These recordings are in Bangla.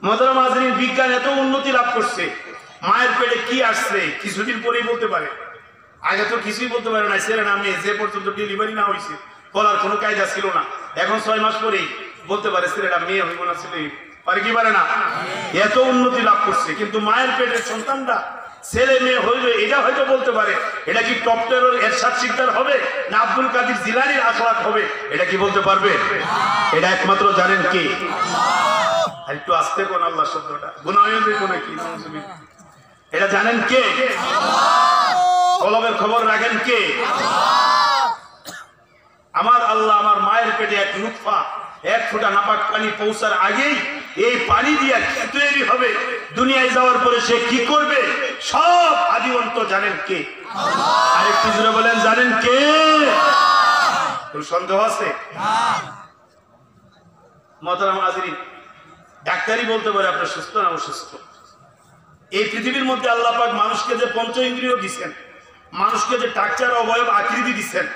মোহতারাম হাজরিন, বিজ্ঞান এত উন্নতি লাভ করছে, মায়ের পেটে কি আসছে কিছুদিন পরেই বলতে পারে। আগে তো কিছুই বলতে পারে না, ছেলে না মেয়ে, যে পর্যন্ত ডেলিভারি না হয়েছে বলার কোনো কায়দা ছিল না। এখন 6 মাস পরেই বলতে পারে ছেলেটা মেয়ে হইব না ছেলে পারে কি পারে না। এত উন্নতি লাভ করছে, কিন্তু মায়ের পেটের সন্তানটা ছেলে মেয়ে হইবে এটা হয়তো বলতে পারে। এটা কি ডক্টরের এরশাদ সিকদার হবে না আব্দুল কাদের জিলানীর আখলাক হবে, এটা কি বলতে পারবে? এটা একমাত্র জানেন কে? আর একটু আস্তে কোন আল্লাহ শব্দটা গুনাহ হয়ে যাবে নাকি? এটা জানেন কে? কলবের খবর রাখেন কে? আমার আল্লাহ আমার মায়ের পেটে এক লুৎফা, এক ফোঁটা নাপাক পানি পৌঁছার আগেই এই পানি দিয়ে কি তৈরি হবে, দুনিয়ায় যাওয়ার পরে সে কি করবে, সব আদি অন্ত জানেন কে? আরেকটু জোরে বলেন, জানেন কে? কোনো সন্দেহ আছে? মোহতারাম হাজরিন, ডাক্তারই বলতে পারে আপনি সুস্থ না অসুস্থ। এই পৃথিবীর মধ্যে আল্লাহ পাক মানুষকে যে পঞ্চ ইন্দ্রিয় দিচ্ছেন, মানুষকে যে টাকচার অবয়ব আকৃতি দিচ্ছেন,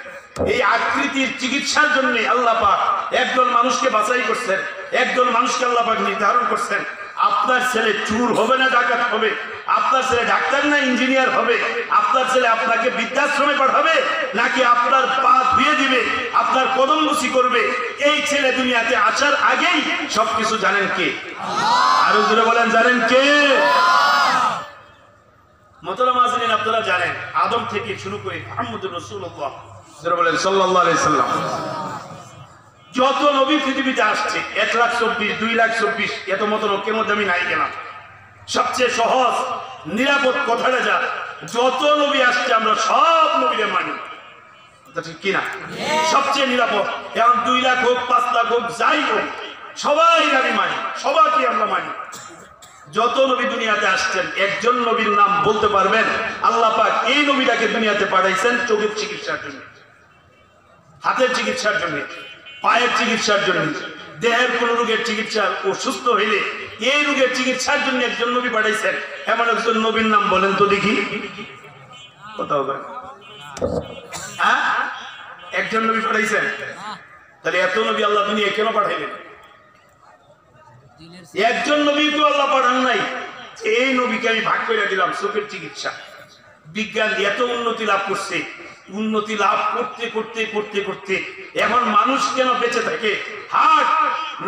এই আকৃতির চিকিৎসার জন্য আল্লাহ পাক একদল মানুষকে বাছাই করছেন, একদল মানুষকে আল্লাহ পাক নির্ধারণ করছেন। আপনার ছেলে চুর হবে না ডাকাত হবে, আপনার ছেলে ডাক্তার না ইঞ্জিনিয়ার হবে, আপনার ছেলে আপনাকে বৃদ্ধাশ্রমে পাঠাবে নাকি আপনার পা ধুয়ে দিবে, আপনার কদম বুসি করবে, এই ছেলে দুনিয়াতে আসার আগেই সবকিছু জানেন কে? আরো জোরে বলেন, জানেন কে? মোহতারাম হাজরিন, আপনারা জানেন আদম থেকে শুরু করে মুহাম্মদুর রাসূলুল্লাহ সাল্লাল্লাহু আলাইহি সাল্লাম যত নবী পৃথিবীতে আসছে 1,24,000 2,24,000 এত মত লোকের মধ্যে আমি নাই গেলাম। সবচেয়ে সহজ নিরাপদ কথাটা যা, যত নবী আসছে আমরা সব নবীরে মানি, ঠিক কিনা? সবচেয়ে নিরাপদ। এখন 2 লাখ হোক 5 লাখ হোক যাই হোক সবাই আমি মানি, সবাইকে আমরা মানি। যত নবী দুনিয়াতে আসছেন একজন নবীর নাম বলতে পারবেন আল্লাহ পাক এই নবীটাকে দুনিয়াতে পাঠাইছেন চোখের চিকিৎসার জন্য, হাতের চিকিৎসার জন্য, পায়ের চিকিৎসার জন্য, দেহের কোন রোগের চিকিৎসা, অসুস্থ হইলে এই রোগের চিকিৎসার জন্য একজন নবী পাঠাইছেন। এমন একজন নবীর নাম বলেন তো দেখি, কোথাও বলেন? হ্যাঁ, একজন নবী পাঠাইছেন। তাহলে এত নবী আল্লাহ দুনিয়ায় কেন পাঠাইলেন? একজন নবী তো আল্লাহ পাঠান নাই, এই নবীকে আমি ভাগ করে দিলাম চোখের চিকিৎসা। বিজ্ঞান এত উন্নতি লাভ করছে, উন্নতি লাভ করতে করতে করতে করতে এখন মানুষ কেন বেঁচে থাকে, হার্ট,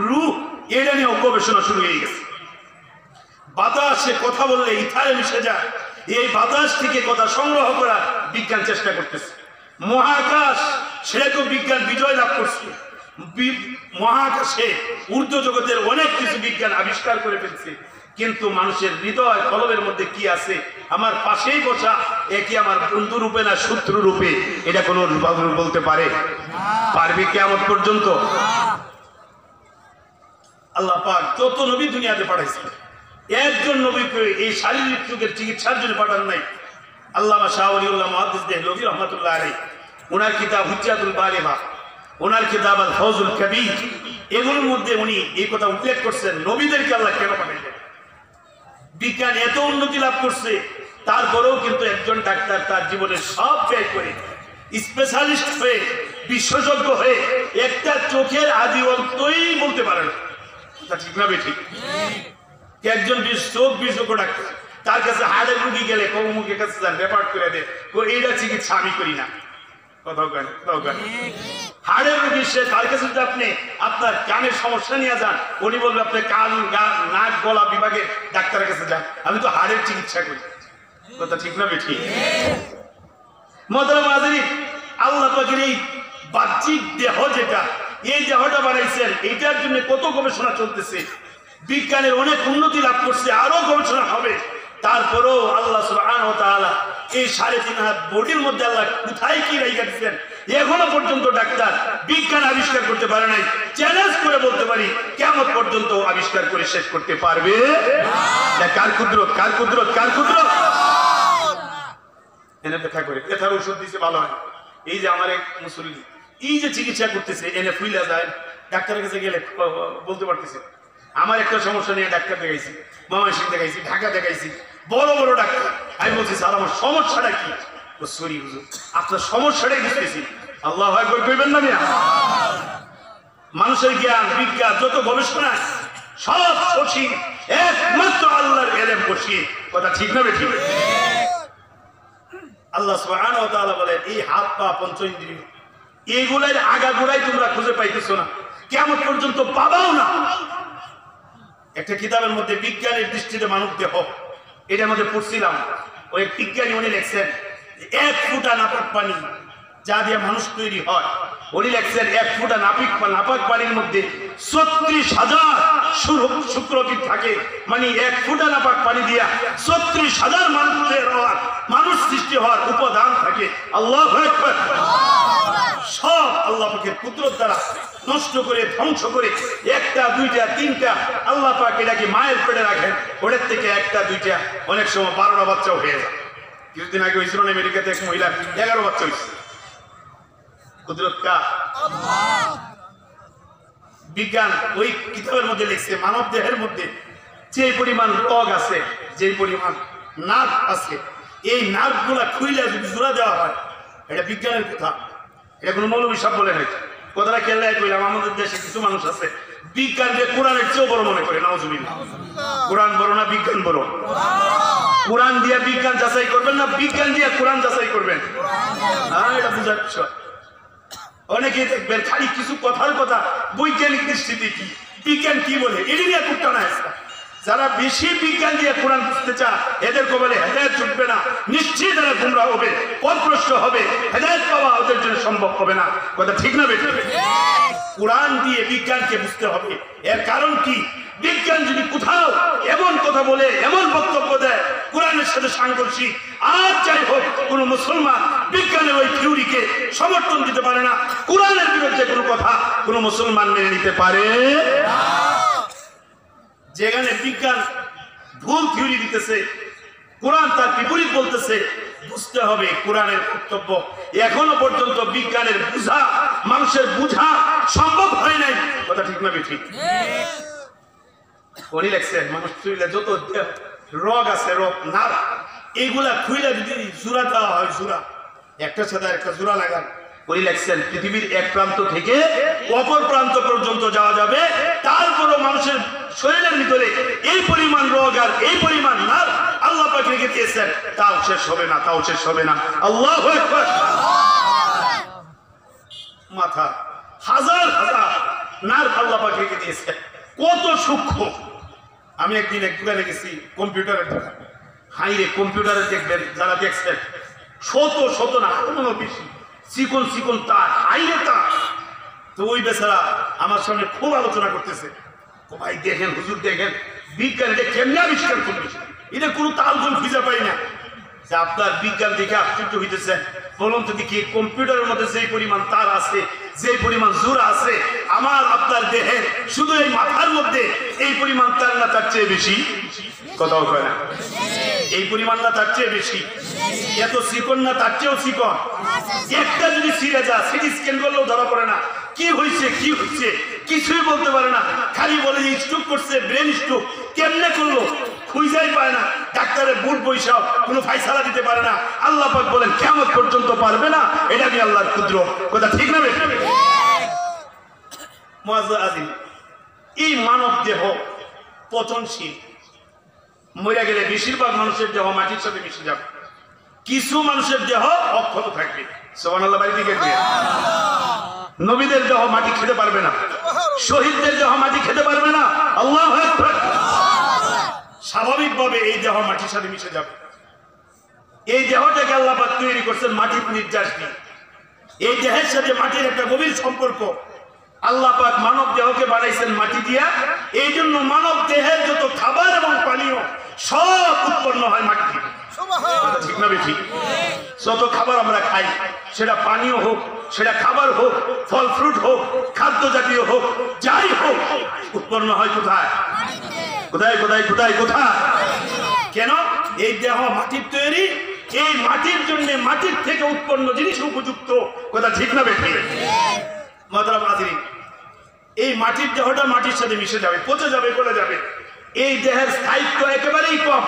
রূহ, এটা নিয়ে গবেষণা শুরু হয়ে গেছে। বাতাসে কথা বললে ইথারে মিশে যায়, এই বাতাস থেকে কথা সংগ্রহ করার বিজ্ঞান চেষ্টা করতেছে। মহাকাশ, সেটাকেও বিজ্ঞান বিজয় লাভ করছে। মহাকাশে ঊর্ধ্ব জগতের অনেক কিছু বিজ্ঞান আবিষ্কার করে ফেলছে, কিন্তু মানুষের হৃদয় কলবের মধ্যে কি আছে, আমার পাশেই বসা একই আমার বন্ধু রূপে না শত্রু রূপে, এটা কোনো বলতে পারে? পারবে কিয়ামত পর্যন্ত? আল্লাহ পাক যত নবী দুনিয়াতে পাঠাইছে একজন নবীকে এই শারীরিক রোগের চিকিৎসার জন্য পাঠান নাই। আল্লামা শাহ ওলিউল্লাহ মুহাদ্দিস দেহলভী রাহমাতুল্লাহ আলাইহি ওনার কিতাব হুজ্জাতুল বালিগা, ওনার কিতাব আল ফাউজুল কবির, এগুলোর মধ্যে উনি এই কথা উল্লেখ করছেন নবীদেরকে আল্লাহ কেন পাঠাইলেন। বিজ্ঞান এত উন্নতি লাভ করছে, তারপরেও কিন্তু একজন ডাক্তার তার জীবনের সব ব্যয় করে স্পেশালিস্ট হয়ে বিশেষজ্ঞ হয়ে একটা চোখের আদি অন্তই বলতে পারে না, ঠিক না বেঠিক? একজন চোখ বিশেষজ্ঞ ডাক্তার, তার কাছে হাড়ের রুগী গেলে কৌমুখের কাছে যান, রেফার করে দেয়, এইটা চিকিৎসা আমি করি না। হাড়ের রোগী সে, তার কাছে যদি আপনি আপনার কানের সমস্যা নিয়ে যান, উনি বলবে আপনি কান নাক গলা বিভাগে ডাক্তারের কাছে যান, আমি তো হাড়ের চিকিৎসা করি। কথা ঠিক না বেঠি? মোহতারাম হাজরিন, আল্লাহ পাকের এই বাহ্যিক দেহ যেটা, এই দেহটা বানাইছেন, এইটার জন্য কত গবেষণা চলতেছে, বিজ্ঞানের অনেক উন্নতি লাভ করছে, আরো গবেষণা হবে। তারপরেও আল্লাহ সুবহানাহু ওয়া তাআলা এই 3.5 হাত বডির মধ্যে আল্লাহ কোথায় কি রেখে দিয়েছেন এখনো পর্যন্ত ডাক্তার বিজ্ঞান আবিষ্কার করতে পারে নাই। চ্যালেঞ্জ করে বলতে পারি কিয়ামত পর্যন্ত আবিষ্কার করে শেষ করতে পারবে না। কার কুদরত, কার কুদরত, কার কুদরত? এনে দেখা করে ব্যথার ওষুধ দিছে ভালো হয়। এই যে আমার এক মুসল্লি এই যে চিকিৎসা করতেছে, এনে ফুইলা যায়, ডাক্তারের কাছে গেলে বলতে পারতেছে আমার একটা সমস্যা নিয়ে ডাক্তার দেখাইছি, ময়মনসিংহ দেখাইছি, ঢাকা দেখাইছি, বড় বড় ডাক্তার। আমি বলছি স্যার আমার সমস্যাটা কি? সরি হুজুর, আপনার সমস্যাটাই বুঝতেছি। আল্লাহু আকবার কইবেন না মিয়া? মানুষের জ্ঞান বিজ্ঞান যত গবেষণা সব সঠিক বসিয়ে। কথা ঠিক না বেঠিক? আল্লাহ সুবহানাহু ওয়া তাআলা বলেন এই হাত পা পঞ্চেন্দ্রিয় এইগুলোর আগাগোড়াই তোমরা খুঁজে পাইতেছো না, কিয়ামত পর্যন্ত পাবাও না। একটা কিতাবের মধ্যে বিজ্ঞানের দৃষ্টিতে মানব দেহ, এটার মধ্যে পড়ছিলাম, ওই বিজ্ঞানী উনি লেখছেন 1 ফুটা নাপাক পানি যা দিয়ে মানুষ তৈরি হয়, উনি লেখছেন 1 ফুটা নাপাক পানির মধ্যে 36,000 শুক্রকীট থাকে। মানে 1 ফুটা নাপাক পানি দিয়া 36,000 মানুষ সৃষ্টি হওয়ার উপাদান থাকে। আল্লাহু আকবার। সব আল্লাহ পাকের কুদরত দ্বারা নষ্ট করে ধ্বংস করে 1টা 2টা 3টা আল্লাহ পাক এটাকে মায়ের পেটে রাখেন, ওটার থেকে 1টা 2টা অনেক সময় 12টা বাচ্চাও হয়ে যায়। কিছুদিন আগে হয়েছিল আমেরিকাতে এক মহিলা 11 বাচ্চা হয়েছে। কুদরত কার? বিজ্ঞান ওই কিতাবের মধ্যে লিখছে মানব দেহের মধ্যে যে পরিমাণ রগ আছে, যে পরিমাণ নার্ভ আছে, এই নার্ভগুলা খুইলে যদি জোড়া দেওয়া হয়, এটা বিজ্ঞানের কথা, এটা কোনো মৌলবী সাহেব বলে নাই। কথাটা খেয়াল কইলাম, আমাদের দেশে কিছু মানুষ আছে বিজ্ঞানকে কোরআনের চেয়েও বড় মনে করে। নাউজুবিল্লাহ। কোরআন বড় না বিজ্ঞান বড়? কোরআন দিয়ে বিজ্ঞান যাচাই করবেন না বিজ্ঞান দিয়ে কোরআন যাচাই করবেন? হ্যাঁ, এটা বুঝার বিষয়। অনেকেই দেখবেন খালি কিছু কথার কথা বৈজ্ঞানিক দৃষ্টিতে কি বিজ্ঞান কি বলে এটি নিয়ে টুকটা না। যারা বেশি বিজ্ঞান দিয়ে কোরআন বুঝতে চায় এদেরকে বলে হেদায়েত ছুটবে না, নিশ্চয়ই তারা গুমরা হবে, পথভ্রষ্ট হবে, হেদায়েত পাওয়া ওদের জন্য সম্ভব হবে না। কথা ঠিক না বেঠিক? কোরআন দিয়ে বিজ্ঞানকে বুঝতে হবে। এর কারণ কি? বিজ্ঞান যদি কোথাও এমন কথা বলে, এমন বক্তব্য দেয় কোরআনের সাথে সাংঘর্ষিক, আর যাই হোক কোন মুসলমান বিজ্ঞানের ওই থিওরিকে সমর্থন দিতে পারে না। কোরআনের বিরুদ্ধে কোনো কথা কোন মুসলমান মেনে নিতে পারে না। যেখানে বিজ্ঞান ভুল থিওরি দিতেছে, কোরআন তার বিপরীত বলতেছে, বুঝতে হবে কোরআনের বক্তব্য এখনো পর্যন্ত বিজ্ঞানের বুঝা, মানুষের বুঝা সম্ভব হয় নাই। কথা ঠিক না বেঠিক? উনি লেখছেন মানুষ খুইলে যত রগ আছে, রগ নার্ভ, এইগুলা খুইলে যদি জোড়া দেওয়া হয়, জোড়া একটার সাথে একটা জোড়া লাগান, উনি লেখছেন পৃথিবীর এক প্রান্ত থেকে অপর প্রান্ত পর্যন্ত যাওয়া যাবে। তারপরও মানুষের শরীরের ভিতরে এই পরিমাণ রোগ আর এই পরিমাণ নার্ভ আল্লাহ পাক রেখে দিয়েছেন, তাও শেষ হবে না, তাও শেষ হবে না। আল্লাহু আকবার। মাথা হাজার হাজার নার্ভ আল্লাহ পাক রেখে দিয়েছেন, কত সূক্ষ্ম। আমি একদিন এক দোকানে গেছি, কম্পিউটারের দোকান। হাইরে কম্পিউটারে দেখবেন, যারা দেখছেন শত শত না কোনো বেশি চিকন চিকন তার, হাইরে তার। তো ওই বেচারা আমার সামনে খুব আলোচনা করতেছে, ভাই দেখেন হুজুর দেখেন বিজ্ঞান এটা কেমনে আবিষ্কার করবে, এটা কোনো তালগোল খুঁজে পাই না। যে আপনার বিজ্ঞান দেখে আশ্চর্য হইতেছে, বলুন তো দেখি কম্পিউটারের মধ্যে যে পরিমাণ তার আছে, যে পরিমাণ জোড়া আছে, আমার আপনার দেহের শুধু এই মাথার মধ্যে এই পরিমাণ তার না তার চেয়ে বেশি? কথাও কয় না? এই পরিমাণ না তার চেয়ে বেশি? এত চিকন না তার চেয়েও চিকন? একটা যদি ছিঁড়ে যা, সিটি স্ক্যান করলেও ধরা পড়ে না কি হয়েছে কি হচ্ছে, কিছুই বলতে পারে না। খালি বলে যে স্ট্রোক করছে, ব্রেন স্ট্রোক। কেমনে করলো খুঁজেই পায় না, ডাক্তারের বুট বৈশাখ কোনো ফাইসালা দিতে পারে না। আল্লাহ পাক বলেন কিয়ামত পর্যন্ত পারবে না। এটা কি আল্লাহর কুদরত? কথা ঠিক না বেঠিক? মুআজ্জাজ আজিম, এই মানব দেহ পচনশীল, মরে গেলে বেশিরভাগ মানুষের দেহ মাটির সাথে মিশে যাবে, কিছু মানুষের দেহ অক্ষত থাকবে। সুবহানাল্লাহ। বাড়ি দিকে নবীদের দেহ মাটি খেতে পারবে না, শহীদদের দেহ মাটি খেতে পারবে না। আল্লাহু আকবার। স্বাভাবিকভাবে এই দেহ মাটির সাথে মিশে যাবে। এই দেহটাকে আল্লাহ পাক তৈরি করছেন মাটির নির্যাস দিয়ে। এই দেহের সাথে মাটির একটা গভীর সম্পর্ক। আল্লাহ পাক মানব দেহকে বানাইছেন মাটি দিয়া, এই জন্য মানব দেহের যত খাবার এবং পানীয় সব উৎপন্ন হয় মাটি থেকে। ঠিক না বেঠিক? যত খাবার আমরা খাই, সেটা পানীয় হোক, সেটা খাবার হোক, ফল ফ্রুট হোক, খাদ্য জাতীয় হোক, যাই হোক, উৎপন্ন হয় কোথায়? কোথায় কোথায় কোথায় কোথায়? কেন? এই দেহ মাটির তৈরি, এই মাটির জন্য মাটির থেকে উৎপন্ন জিনিস উপযুক্ত। কথা ঠিক না বেঠিক? মুহতারাম হাজিরিন, এই মাটির দেহটা মাটির সাথে মিশে যাবে, পচে যাবে, গলে যাবে। এই দেহের স্থায়িত্ব একেবারেই কম।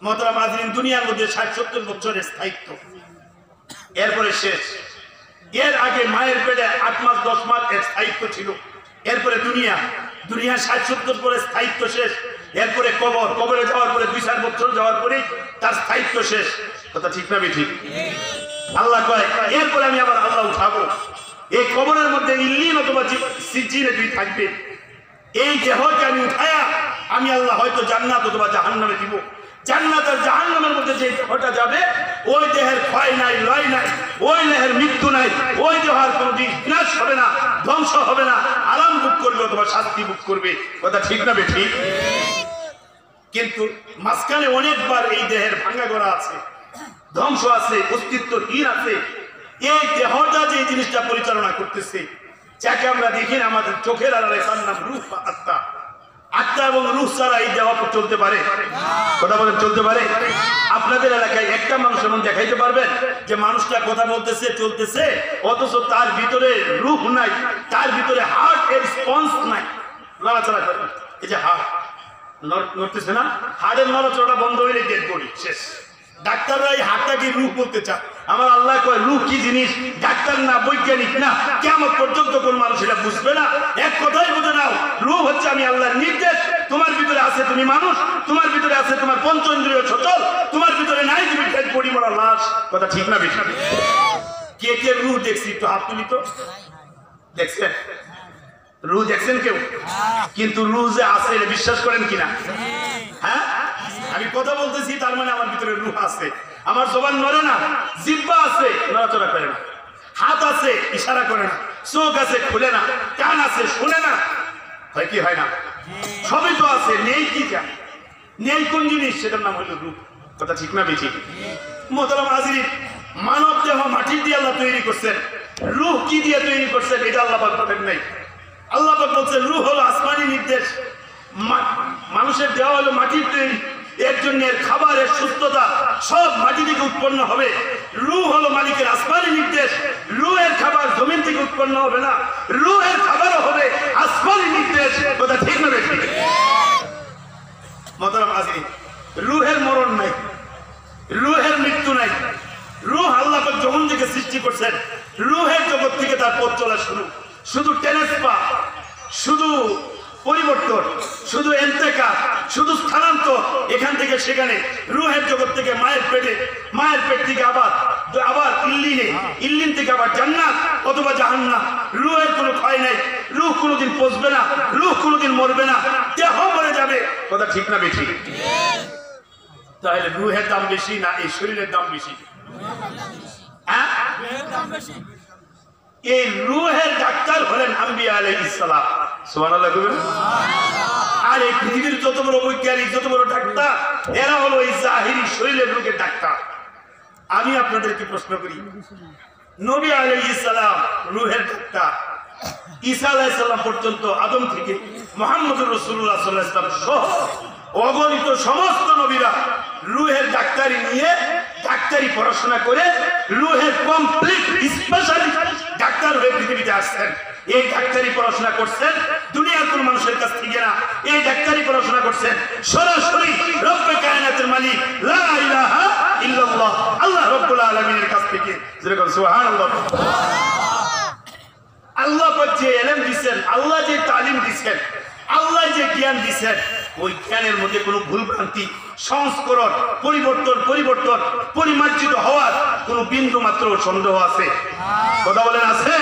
মুহতারাম হাজিরিন, দুনিয়ার মধ্যে 60-70 বছরের স্থায়িত্ব, এরপরে শেষ। এর আগে মায়ের পেটে 8 মাস 10 মাস এর স্থায়িত্ব ছিল, এরপরে দুনিয়া দুনিয়া 60-70 পরে স্থায়িত্ব শেষ, এরপরে কবরে যাওয়ার পরে 2-4 বছর যাওয়ার পরে তার স্থায়িত্ব শেষ। কথা ঠিক না ঠিক? আল্লাহ কয় এরপরে আমি আবার আল্লাহ উঠাবো। এই কবরের মধ্যে ইল্লিন অথবা সিজিনে তুই থাকবে। এই দেহকে আমি উঠায়া আমি আল্লাহ হয়তো জান্নাত অথবা জাহান্নামে দিব। জান্নাত আর জাহান্নামের মধ্যে যে দেহটা যাবে ওই দেহের ক্ষয় নাই, লয় নাই, ওই দেহের মৃত্যু নাই, ওই দেহের কোনোদিন বিনাশ হবে না, ধ্বংস হবে না, আরাম ভোগ করবে অথবা শাস্তি ভোগ করবে। কথা ঠিক না ঠিক? কিন্তু মাঝখানে অনেকবার এই দেহের ভাঙা গড়া আছে, ধ্বংস আছে, অস্তিত্বহীন আছে। এই দেহটা যে জিনিসটা পরিচালনা করতেছে, যাকে আমরা দেখি না আমাদের চোখের আড়ালে, তার নাম রূহ বা আত্মা। আত্মা এবং রূহ ছাড়া এই দেহ চলতে পারে? কথা বলেন, চলতে পারে? আপনাদের এলাকায় একটা মানুষ এমন দেখাইতে পারবেন যে মানুষটা কথা বলতেছে, চলতেছে, অথচ তার ভিতরে রূহ নাই, তার ভিতরে হার্ট এর রেসপন্স নাই, নড়াচড়া করে? এই যে হার্ট নড়তেছে না, হার্টের নড়াচড়া বন্ধ হইলে ডেড বডি শেষ। ডাক্তাররা এই হাতটাকে রূহ বলতে চায়। আমার আল্লাহ কয় রূহ কি জিনিস? ডাক্তার না, বৈজ্ঞানিক না, কিয়ামত পর্যন্ত কোন মানুষ এটা বুঝবে না। এক কথাই বুঝে নাও, রূহ হচ্ছে আমি আল্লাহর নির্দেশ। তোমার ভিতরে আছে তুমি মানুষ, তোমার ভিতরে আছে তোমার পঞ্চেন্দ্রিয় সচল, তোমার ভিতরে নাই তুমি ডেড বডি মরা লাশ। কথা ঠিক না বেশি? কে কে রূহ দেখছি একটু হাত তুলি তো। দেখছেন রূহ? দেখছেন কেউ? কিন্তু রূহ যে আছে এটা বিশ্বাস করেন কিনা? হ্যাঁ, আমি কথা বলতেছি তার মানে আমার ভিতরে রূহ আছে। আমার জবান নড়ে না, জিহ্বা আছে, নড়াচড়া করে না, হাত আছে, ইশারা করে না, চোখ আছে, খুলে না, কান আছে, শুনে না, হয় কি হয় না? সবই তো আছে, নেই কি যা নেই কোন জিনিস? সেটার নাম হলো রূহ। কথা ঠিক না বেশি? মোহতারাম হাজিরিন, মানব দেহ মাটির দিয়ে আল্লাহ তৈরি করছেন, রূহ কি দিয়ে তৈরি করছেন এটা আল্লাহ পাক বলেন নাই। আল্লাহ পাক বলছেন রূহ হলো আসমানি নির্দেশ, মানুষের দেহ হলো মাটির তৈরি, এর জন্য এর খাবারের সুস্থতা সব মাটি থেকে উৎপন্ন হবে। রূহ হলো মালিকের আসমানি নির্দেশ, রূহের খাবার জমিন থেকে উৎপন্ন হবে না, রূহের খাবারও হবে আসমানি নির্দেশ। কথা ঠিক না বেশি? মোহতারাম হাজিরিন, রূহের মরণ নাই, রূহের মৃত্যু নাই। রূহ আল্লাহ পাক যখন থেকে সৃষ্টি করছেন, রূহের জগৎ থেকে তার পথ চলা শুরু। শুধু ট্রান্সফার, শুধু পরিবর্তন, শুধু ইন্তেকাল, শুধু স্থানান্তর, এখান থেকে সেখানে। রূহের জগৎ থেকে মায়ের পেটে, মায়ের পেট থেকে আবার ইল্লিনে, ইল্লিন থেকে আবার জান্নাত অথবা জাহান্নাম। রূহের কোনো ক্ষয় নাই, রূহ কোনোদিন পচবে না, রূহ কোনোদিন মরবে না, দেহ মরে যাবে। কথা ঠিক না বেশি? তাহলে রূহের দাম বেশি না এই শরীরের দাম বেশি? হ্যাঁ, এই রূহের ডাক্তার হলেন আম্বিয়া আলাইহিস সালাম। সুবহানাল্লাহ কইবেন? আর এই পৃথিবীর যত বড় বৈজ্ঞানিক, যত বড় ডাক্তার, এরা হলো এই জাহিরি শরীরের রোগের ডাক্তার। আমি আপনাদেরকে প্রশ্ন করি, নবী আলাইহিস সালাম রূহের ডাক্তার, ঈসা আলাইহিস সালাম পর্যন্ত, আদম থেকে মুহাম্মদুর রাসূলুল্লাহ সাল্লাল্লাহু আলাইহি ওয়াসাল্লাম সহ অগণিত সমস্ত নবীরা রূহের ডাক্তারি নিয়ে, ডাক্তারি পড়াশোনা করে রূহের কমপ্লিট স্পেশালিস্ট ডাক্তার হয়ে পৃথিবীতে আসছেন। এই ডাক্তারি পড়াশোনা করছেন দুনিয়ার কোন মানুষের কাছ থেকে না, এই ডাক্তারি পড়াশোনা করছেন সরাসরি রব্বে কায়নাতের মালিক লা ইলাহা ইল্লাল্লাহ আল্লাহ রাব্বুল আলামিনের কাছ থেকে। যেরকম সুবহানাল্লাহ। আল্লাহ পাক যে ইলম দিবেন, আল্লাহ যে তালিম দিবেন, আল্লাহ যে জ্ঞান দিবেন, ওই জ্ঞানের মধ্যে কোনো ভুল ভ্রান্তি, সংস্করণ, পরিবর্তন, পরিমার্জিত হওয়ার কোনো বিন্দু মাত্র সন্দেহ আছে? কথা বলেন, আছে?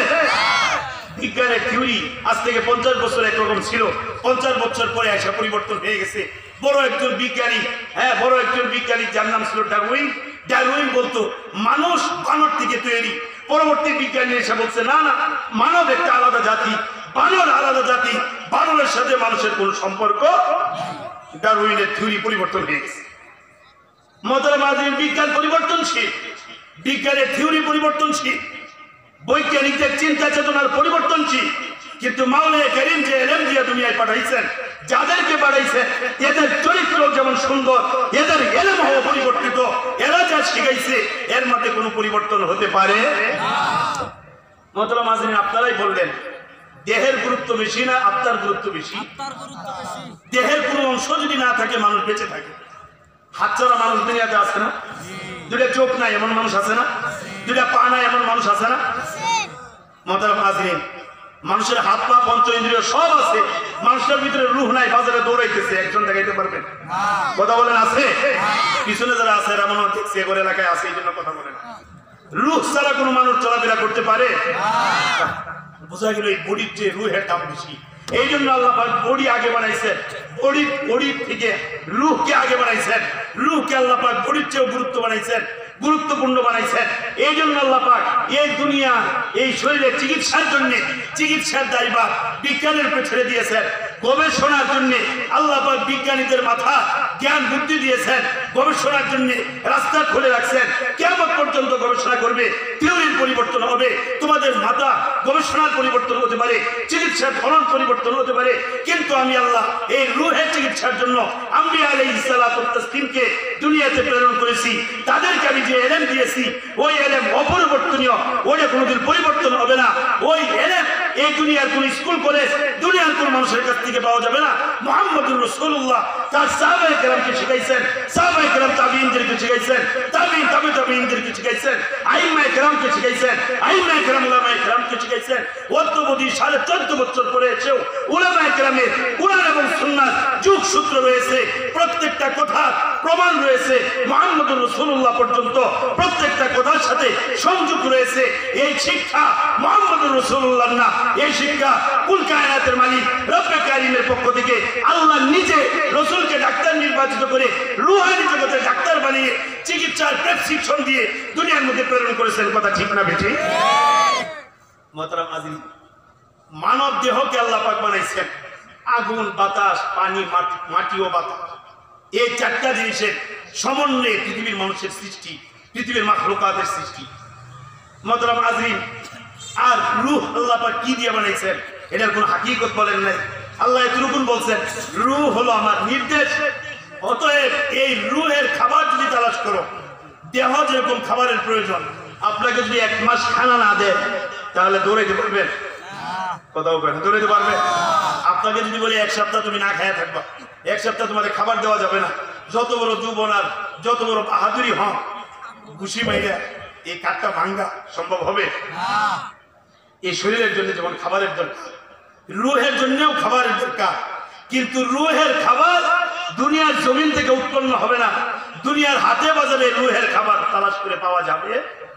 বিজ্ঞানের থিওরি আজ থেকে 50 বছর একরকম ছিল, 50 বছর পরে এসে পরিবর্তন হয়ে গেছে। বড় একজন বিজ্ঞানী, বড় একজন বিজ্ঞানী, যার নাম ছিল ডারউইন। ডারউইন বলতো মানুষ বানর থেকে তৈরি। পরবর্তী বিজ্ঞানী এসে বলছে না না, মানব একটা আলাদা জাতি, বানর আলাদা জাতি, বানরের সাথে মানুষের কোন সম্পর্ক। ডারউইনের থিওরি পরিবর্তন হয়ে গেছে। মোহতারাম হাজিরিন, বিজ্ঞান পরিবর্তনশীল, বিজ্ঞানের থিওরি পরিবর্তনশীল, বৈজ্ঞানিকদের চিন্তা চেতনার পরিবর্তনশীল। কিন্তু মাওলানা কারীম যে ইলম দিয়ে দুনিয়ায় পাঠাইছেন, যাদেরকে পাঠাইছেন, এদের চরিত্র যেমন সুন্দর, এদের ইলম হওয়া পরিবর্তিত, এরা যা শিখাইছে এর মধ্যে কোনো পরিবর্তন হতে পারে না। মোহতারাম হাজিরিন, আপনারাই বললেন দেহের গুরুত্ব বেশি না আত্মার গুরুত্ব বেশি? দেহের কোনো অংশ যদি না থাকে মানুষ বেঁচে থাকে। হাত ছাড়া মানুষ দুনিয়াতে আছে না? দুটা চোখ নাই এমন মানুষ আছে না? দুটা পা নাই এমন মানুষ আছে না? মোহতারাম হাজিরিন, মানুষের হাত পা পঞ্চ ইন্দ্রিয় সব আছে, মানুষের ভিতরে রুহ নাই, বাজারে দৌড়াইতেছে, একজন দেখাইতে পারবেন? কথা বলেন আছে? পিছনে যারা আছে এরা মনে হচ্ছে এগোর এলাকায় আছে, এই জন্য কথা বলেন। রুহ ছাড়া কোনো মানুষ চলাফেরা করতে পারে? বোঝা গেল এই বডির চেয়ে রুহের দাম বেশি। এই জন্য আল্লাহ পাক বডি আগে বানাইছেন, বডি থেকে রুহকে আগে বানাইছেন, রুহকে আল্লাহ পাক বডির চেয়েও গুরুত্বপূর্ণ বানাইছেন। এই জন্য আল্লাহ পাক এই দুনিয়া এই শরীরের চিকিৎসার জন্য চিকিৎসার দায়ভার বিজ্ঞানের উপরে ছেড়ে দিয়েছেন। গবেষণার জন্য আল্লাহ পাক বিজ্ঞানীদের মাথা জ্ঞান বুদ্ধি দিয়েছেন, গবেষণার জন্য রাস্তা খুলে রাখছেন। কিয়ামত পর্যন্ত গবেষণা করবে, থিওরির পরিবর্তন হবে, তোমাদের মাথা গবেষণার পরিবর্তন হতে পারে, চিকিৎসার ধরন পরিবর্তন হতে পারে, কিন্তু আমি আল্লাহ এই রূহের চিকিৎসার জন্য আম্বিয়া আলাইহিস সালাতু ওয়াস তাসলিমকে দুনিয়াতে প্রেরণ করেছি। তাদেরকে আমি যে ইলম দিয়েছি ওই ইলম অপরিবর্তনীয়, ওটা কোনোদিন পরিবর্তন হবে না। ওই ইলম এই দুনিয়ার কোন স্কুল কলেজ দুনিয়ার কোন মানুষের কাছ থেকে পাওয়া যাবে না। মুহাম্মদুর রাসূলুল্লাহ তার সাহাবায়ে কেরামকে শিখাইছেন, সাহাবায়ে কেরাম তাবিঈনদেরকে শিখাইছেন, তাবিঈন তাবিঈনদেরকে শিখাইছেন, আইম্মায়ে কেরামকে শিখাইছেন, আইম্মায়ে কেরাম উলামায়ে কেরামকে শিখাইছেন। অদ্যবধি 14.5 বছর পরে এসেও উলামায়ে কেরামের কুরআন এবং সুন্নাহ যুগ সূত্র রয়েছে, প্রত্যেকটা কথা প্রমাণ রয়েছে, মুহাম্মদুর রাসূলুল্লাহ পর্যন্ত প্রত্যেকটা কথার সাথে সংযোগ রয়েছে। এই শিক্ষা মুহাম্মদুর রাসূলুল্লাহ না, এই শিক্ষা কুল কায়নাতের মালিক রব্বে কারীমের পক্ষ থেকে আল্লাহ নিজে রাসূলকে ডাক্তার নির্বাচিত করে রূহানি জগতের ডাক্তার বানিয়ে চিকিৎসার প্রেসক্রিপশন দিয়ে দুনিয়ার মধ্যে প্রেরণ করেছেন। কথা ঠিক না বেঠিক? মুহতারাম আজিজ, মানব দেহকে আল্লাহ পাক বানাইছেন আগুন, বাতাস, পানি, মাটি ও বাতাস, এই চারটা জিনিসের সমন্বয়ে পৃথিবীর মানুষের সৃষ্টি, পৃথিবীর মাখলুকাতের সৃষ্টি। মুহতারাম আজিজ, আর রূহ আল্লাহ পাক কি দিয়ে বানাইছেন এটার কোনো হাকিকত বলেন নাই। আল্লাহ এতটুকুন বলছেন, রূহ হলো আমার নির্দেশ, অতএব এই রূহের খাবার যদি তালাশ করো, দেহ যেরকম খাবারের প্রয়োজন, আপনাকে যদি 1 মাস খানা না দেয় তাহলে দৌড়াইতে পারবেন? কথাও কেন দৌড়াইতে পারবে? আপনাকে যদি বলি 1 সপ্তাহ তুমি না খায়া থাকবা, 1 সপ্তাহ তোমাদের খাবার দেওয়া যাবে না, যত বড় যৌবন আর যত বড় বাহাদুরি হন, ঘুষি মাইরা এই কাঠটা ভাঙ্গা সম্ভব হবে? এই শরীরের জন্য যেমন খাবারের দরকার, রূহের জন্যও খাবারের দরকার, কিন্তু রূহের খাবার দুনিয়ার জমিন থেকে উৎপন্ন হবে না। দুনিয়ার হাটে বাজারে রূহের খাবার তালাশ করে পাওয়া যাবে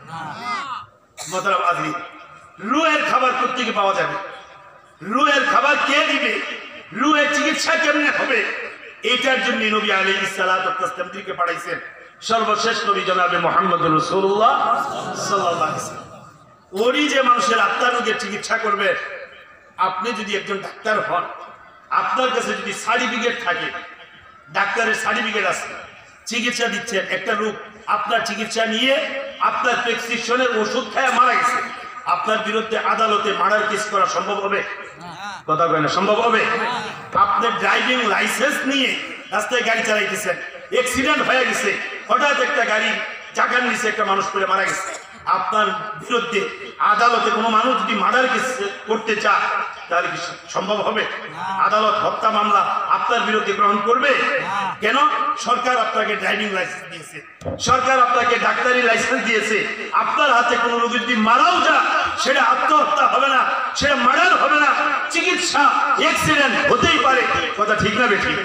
না। মুহতারাম আজিজ, রূহের খাবার কোত্থেকে পাওয়া যাবে? রূহের খাবার কে দিবে? রূহের চিকিৎসা কেমনে হবে? এটার জন্য নবী আলাইহিস সালাতু ওয়াস তাসলিমকে পাঠাইছেন সর্বশেষ নবী জনাবে মুহাম্মদুর রাসূলুল্লাহ সাল্লাল্লাহু আলাইহি ওয়াসাল্লাম। ওরই যে মানুষের আত্মার রোগের চিকিৎসা করবে। আপনি যদি একজন ডাক্তার হন, আপনার কাছে যদি সার্টিফিকেট থাকে, ডাক্তারের সার্টিফিকেট আছে, চিকিৎসা দিচ্ছেন একটা রোগ, আপনার চিকিৎসা নিয়ে আপনার প্রেসক্রিপশনের ওষুধ খায় মারা গেছে, আপনার বিরুদ্ধে আদালতে মার্ডার কেস করা সম্ভব হবে? কথা বলেন না, সম্ভব হবে? আপনি ড্রাইভিং লাইসেন্স নিয়ে রাস্তায় গাড়ি চালাইতেছেন, অ্যাক্সিডেন্ট হয়ে গেছে, হঠাৎ একটা গাড়ি চাকার নিচে একটা মানুষ পড়ে মারা গেছে, আপনার বিরুদ্ধে আদালতে কোনো মানুষ যদি মার্ডার কেস করতে চায় তাহলে কি সম্ভব হবে? আদালত হত্যা মামলা আপনার বিরুদ্ধে গ্রহণ করবে? কেন? সরকার আপনাকে ড্রাইভিং লাইসেন্স দিয়েছে, সরকার আপনাকে ডাক্তারি লাইসেন্স দিয়েছে, আপনার হাতে কোনো রোগী যদি মারাও যায় সেটা আত্মহত্যা হবে না, সেটা মার্ডার হবে না, চিকিৎসা অ্যাক্সিডেন্ট হতেই পারে। কথা ঠিক না বেঠিক?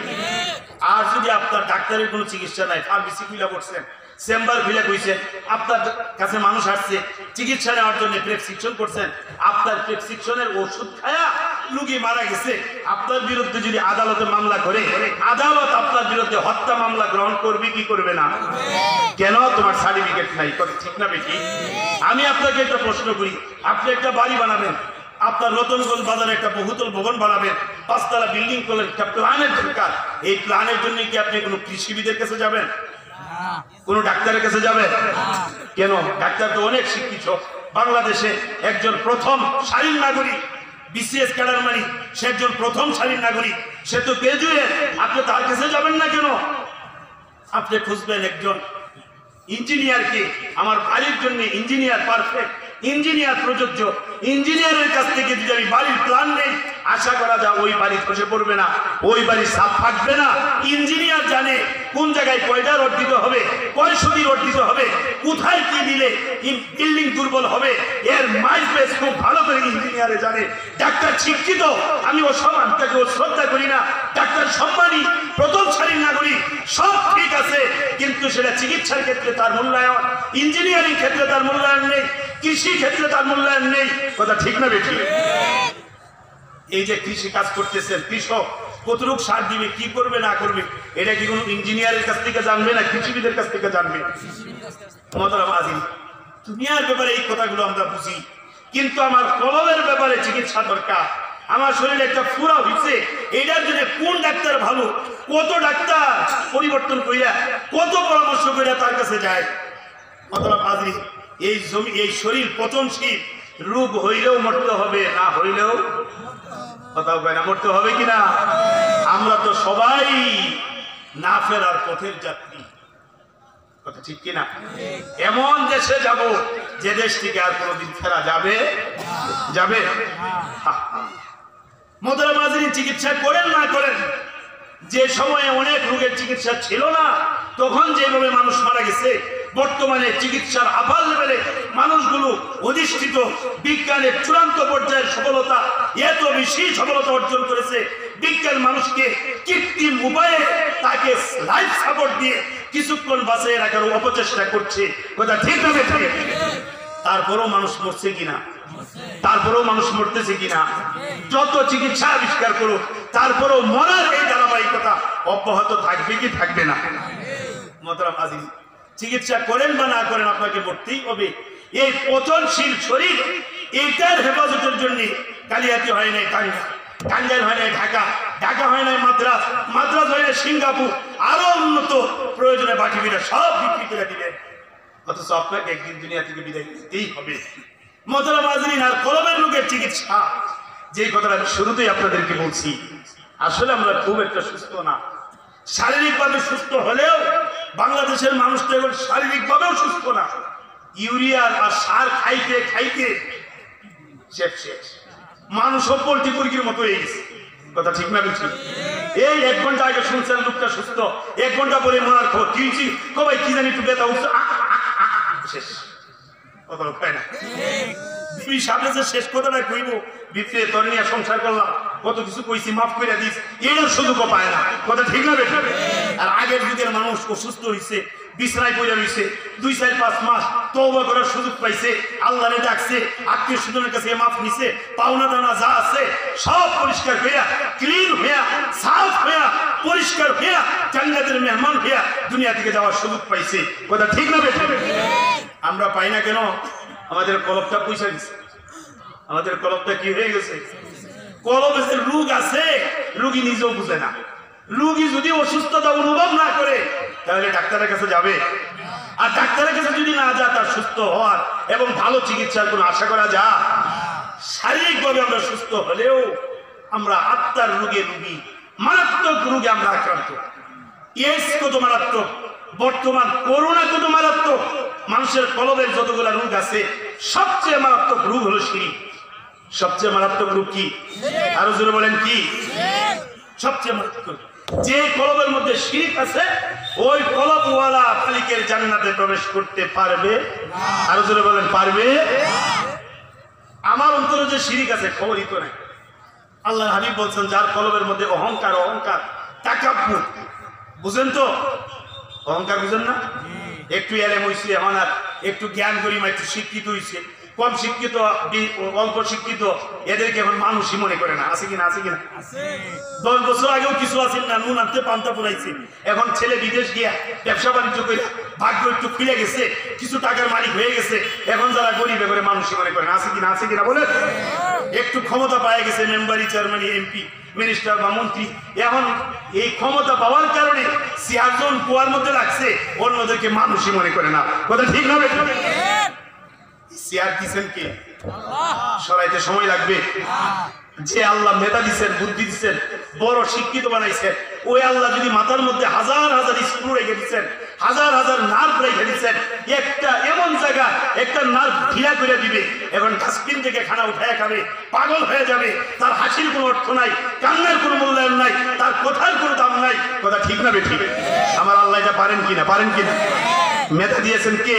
আর যদি আপনার ডাক্তারের কোনো চিকিৎসা নাই, ফার্মেসি খুলে করছেন, চেম্বার খুলে কইছেন, আপনার কাছে মানুষ আসছে চিকিৎসা নেওয়ার জন্য প্রেসক্রিপশন করছেন, আপনার প্রেসক্রিপশনের ওষুধ খায়া রোগী মারা গেছে, আপনার বিরুদ্ধে যদি আদালতে মামলা করে, আদালত আপনার বিরুদ্ধে হত্যা মামলা গ্রহণ করবে কি করবে না? কেন? তোমার সার্টিফিকেট নাই। কথা ঠিক না বেঠিক? আমি আপনাকে একটা প্রশ্ন করি, আপনি একটা বাড়ি বানাবেন, আপনার রতনগঞ্জ বাজারে একটা বহুতল ভবন বানাবেন, 5 তলা বিল্ডিং করলেন, একটা প্ল্যানের দরকার। এই প্ল্যানের জন্য কি আপনি কোনো কৃষিবিদের কাছে যাবেন? কোন ডাক্তারের কাছে যাবেন? কেন? ডাক্তার তো অনেক শিক্ষিত, বাংলাদেশে একজন প্রথম সারির নাগরিক, বিসিএস ক্যাডার মানি, সে একজন প্রথম সারির নাগরিক, সে তো গ্রাজুয়েট, আপনি তার কাছে যাবেন না কেন? আপনি খুঁজবেন একজন ইঞ্জিনিয়ারকে, আমার বাড়ির জন্য ইঞ্জিনিয়ার পারফেক্ট, ইঞ্জিনিয়ার প্রযোজ্য, ইঞ্জিনিয়ারের কাছ থেকে যদি আমি বাড়ির প্ল্যান নেই আশা করা যায় ওই বাড়ি খসে পড়বে না, ওই বাড়ি সাপ ফাটবে না। ইঞ্জিনিয়ার জানে কোন জায়গায় কয়টা রড দিতে হবে, কয় সদি রড দিতে হবে, কোথায় কি দিলে বিল্ডিং দুর্বল হবে, এর মাইল বেস খুব ভালো করে ইঞ্জিনিয়ারে জানে। ডাক্তার শিক্ষিত, আমি ও সমান তাকে ও শ্রদ্ধা করি না, ডাক্তার সম্মানী, প্রথম সারির নাগরিক, সব ঠিক আছে, কিন্তু সেটা চিকিৎসার ক্ষেত্রে তার মূল্যায়ন, ইঞ্জিনিয়ারিং ক্ষেত্রে তার মূল্যায়ন নেই, কৃষি ক্ষেত্রে তার মূল্যায়ন নেই। কথা ঠিক না বেঠিক? এই যে কৃষি কাজ করতেছেন, কৃষক কতটুক সার দিবে, কি করবে না করবে, এটা কি কোনো ইঞ্জিনিয়ারের কাছ থেকে জানবে না কৃষিবিদের কাছ থেকে জানবে? মহতারাম আজিম, দুনিয়ার ব্যাপারে এই কথাগুলো আমরা বুঝি, কিন্তু আমার কলমের ব্যাপারে চিকিৎসা দরকার। আমার শরীরে একটা ফুরা হয়েছে, এটার জন্য কোন ডাক্তার ভালো, কত ডাক্তার পরিবর্তন কইরা, কত পরামর্শ কইরা তার কাছে যায়। মহতারাম আজিম, এই জমি, এই শরীর পচনশীল, রোগ হইলেও মরতে হবে, না হইলেও কথা হয় না, মরতে হবে কিনা? আমরা তো সবাই না ফেরার পথের যাত্রী, কথা ঠিক কিনা? এমন দেশে যাব যে দেশ থেকে আর কোনোদিন ফেরা যাবে যাবে? মোহতারাম হাজিরিন, চিকিৎসা করেন না করেন, যে সময়ে অনেক রোগের চিকিৎসা ছিল না, তখন যেভাবে মানুষ মারা গেছে, বর্তমানে চিকিৎসার আপাল লেভেলে মানুষগুলো অধিষ্ঠিত, বিজ্ঞানের চূড়ান্ত পর্যায়ের সফলতা, এত বেশি সফলতা অর্জন করেছে, বিজ্ঞান মানুষকে কৃত্রিম উপায়ে তাকে লাইফ সাপোর্ট দিয়ে কিছুক্ষণ বাঁচিয়ে রাখার অপচেষ্টা করছে। কথা ঠিক না বেঠিক? তারপরেও মানুষ মরছে কিনা? তারপরেও মানুষ মরতেছে কিনা? যত চিকিৎসা আবিষ্কার করুক, তারপরেও মরার এই ধারাবাহিকতা অব্যাহত থাকবে কি থাকবে না? মোহতারাম আজিম, চিকিৎসা করেন বা না করেন, আপনাকে মরতেই হবে। এই পচনশীল শরীর, এইটার হেফাজতের জন্য কালিয়াতি হয় নাই টাঙ্গা, টাঙ্গাইল হয় নাই ঢাকা, ঢাকা হয় নাই মাদ্রাস, মাদ্রাস হয় নাই সিঙ্গাপুর, আরো উন্নত প্রয়োজনে বাকি বিরা সব বিক্রি করে দিলেন, অথচ আপনাকে একদিন দুনিয়া থেকে বিদায় নিতেই হবে। মোহতারাম হাজিরিন, আর কলমের রোগের চিকিৎসা, যে কথাটা আমি শুরুতেই আপনাদেরকে বলছি, আসলে আমরা খুব একটা সুস্থ না। শারীরিকভাবে সুস্থ হলেও বাংলাদেশের মানুষ তো এখন শারীরিকভাবেও সুস্থ না। ইউরিয়া আর সার খাইতে খাইতে শেষ শেষ, মানুষও পোল্ট্রি মুরগির মতো হয়ে গেছে। কথা ঠিক না বলছি? এই 1 ঘন্টা আগে শুনছেন লোকটা সুস্থ, 1 ঘন্টা পরে মারার খবর কি হয়েছি, কবাই কি জানি একটু বেতা উঠছে, শেষ। কথা পায় না শেষ কথাটা কইব, ভিতরে তোর নিয়ে সংসার করলাম, কত কিছু কইছি, মাফ করে দিস, এটার সুযোগও পায় না। কথা ঠিক না বেঠিক? আর আগের যুগের মানুষ অসুস্থ হয়েছে, বিছনায় পড়ে রয়েছে, 2-4-5 মাস তওবা করার সুযোগ পাইছে, আল্লাহরে ডাকছে, আত্মীয় স্বজনের কাছে মাফ নিছে, পাওনা দানা যা আছে সব পরিষ্কার হইয়া, ক্লিন হইয়া, সাফ হইয়া, পরিষ্কার হইয়া, জান্নাতের মেহমান হইয়া দুনিয়া থেকে যাওয়ার সুযোগ পাইছে। কথা ঠিক না বেঠিক? আমরা পাই না কেন? আমাদের কলবটা পয়সা গেছে, আমাদের কলবটা কি হয়ে গেছে? কলবে যে রোগ আছে, রোগী নিজেও বুঝে না। রোগী যদি অসুস্থতা অনুভব না করে, তাহলে ডাক্তারের কাছে যাবে? আর ডাক্তারের কাছে যদি না যায়, তার সুস্থ হওয়ার এবং ভালো চিকিৎসার কোনো আশা করা যায়? শারীরিকভাবে আমরা সুস্থ হলেও আমরা আত্মার রোগে রোগী, মারাত্মক রোগে আমরা আক্রান্ত। এইডস কত মারাত্মক, বর্তমান করোনা কত মারাত্মক। মানুষের কলবের যতগুলা রোগ আছে, সবচেয়ে মারাত্মক রোগ হলো শিরক। সবচেয়ে মারাত্মক রোগ কি? আরো জোরে বলেন কি? সবচেয়ে মারাত্মক। যে কলবের মধ্যে শিরক আছে, ওই কলবওয়ালা মালিকের জান্নাতে প্রবেশ করতে পারবে? আরো জোরে বলেন পারবে? আমার অন্তরে যে শিরক আছে খবরই তো নাই। আল্লাহর হাবিব বলছেন, যার কলবের মধ্যে অহংকার, অহংকার, তাকাব্বুর, বুঝেন তো? অহংকার বুঝেন না? একটু এলেম হইছে, এখন আর একটু জ্ঞান গরিমা, একটু শিক্ষিত হইছে, কম শিক্ষিত, অল্প শিক্ষিত, এদেরকে এখন মানুষই মনে করে না। আছে কিনা? আছে কিনা? 10 বছর আগেও কিছু আছেন না, নুন আনতে পান্তা পুরাইছে, এখন ছেলে বিদেশ গিয়া ব্যবসা বাণিজ্য করে ভাগ্য একটু খুলে গেছে, কিছু টাকার মালিক হয়ে গেছে, এখন যারা গরিব করে মানুষই মনে করে না। আছে কিনা? আছে কিনা বলে? একটু ক্ষমতা পায় গেছে, মেম্বারি, চেয়ারম্যান, এমপি, মিনিস্টার বা মন্ত্রী, এখন এই ক্ষমতা পাওয়ার কারণে 4 জন কুয়ার মধ্যে রাখছে, অন্যদেরকে মানুষই মনে করে না। কথা ঠিক না বেঠিক? চেয়ার দিচ্ছেন কে? সরাইতে সময় লাগবে। যে আল্লাহ মেধা দিচ্ছেন, বুদ্ধি দিচ্ছেন, বড় শিক্ষিত বানাইছেন, ওই আল্লাহ যদি মাথার মধ্যে হাজার হাজার স্ক্রু রেখে দিচ্ছেন, হাজার হাজার নার্ভ রেখে দিচ্ছেন, একটা এমন জায়গা একটা নার্ভ ঢিলা করে দিবে, এখন ডাস্টবিন থেকে খানা উঠায় খাবে, পাগল হয়ে যাবে, তার হাসির কোনো অর্থ নাই, কান্নার কোনো মূল্যায়ন নাই, তার কথার কোনো দাম নাই। কথা ঠিক না বেঠিক? আমার আল্লাহ এটা পারেন কিনা? পারেন কিনা? মেধা দিয়েছেন কে?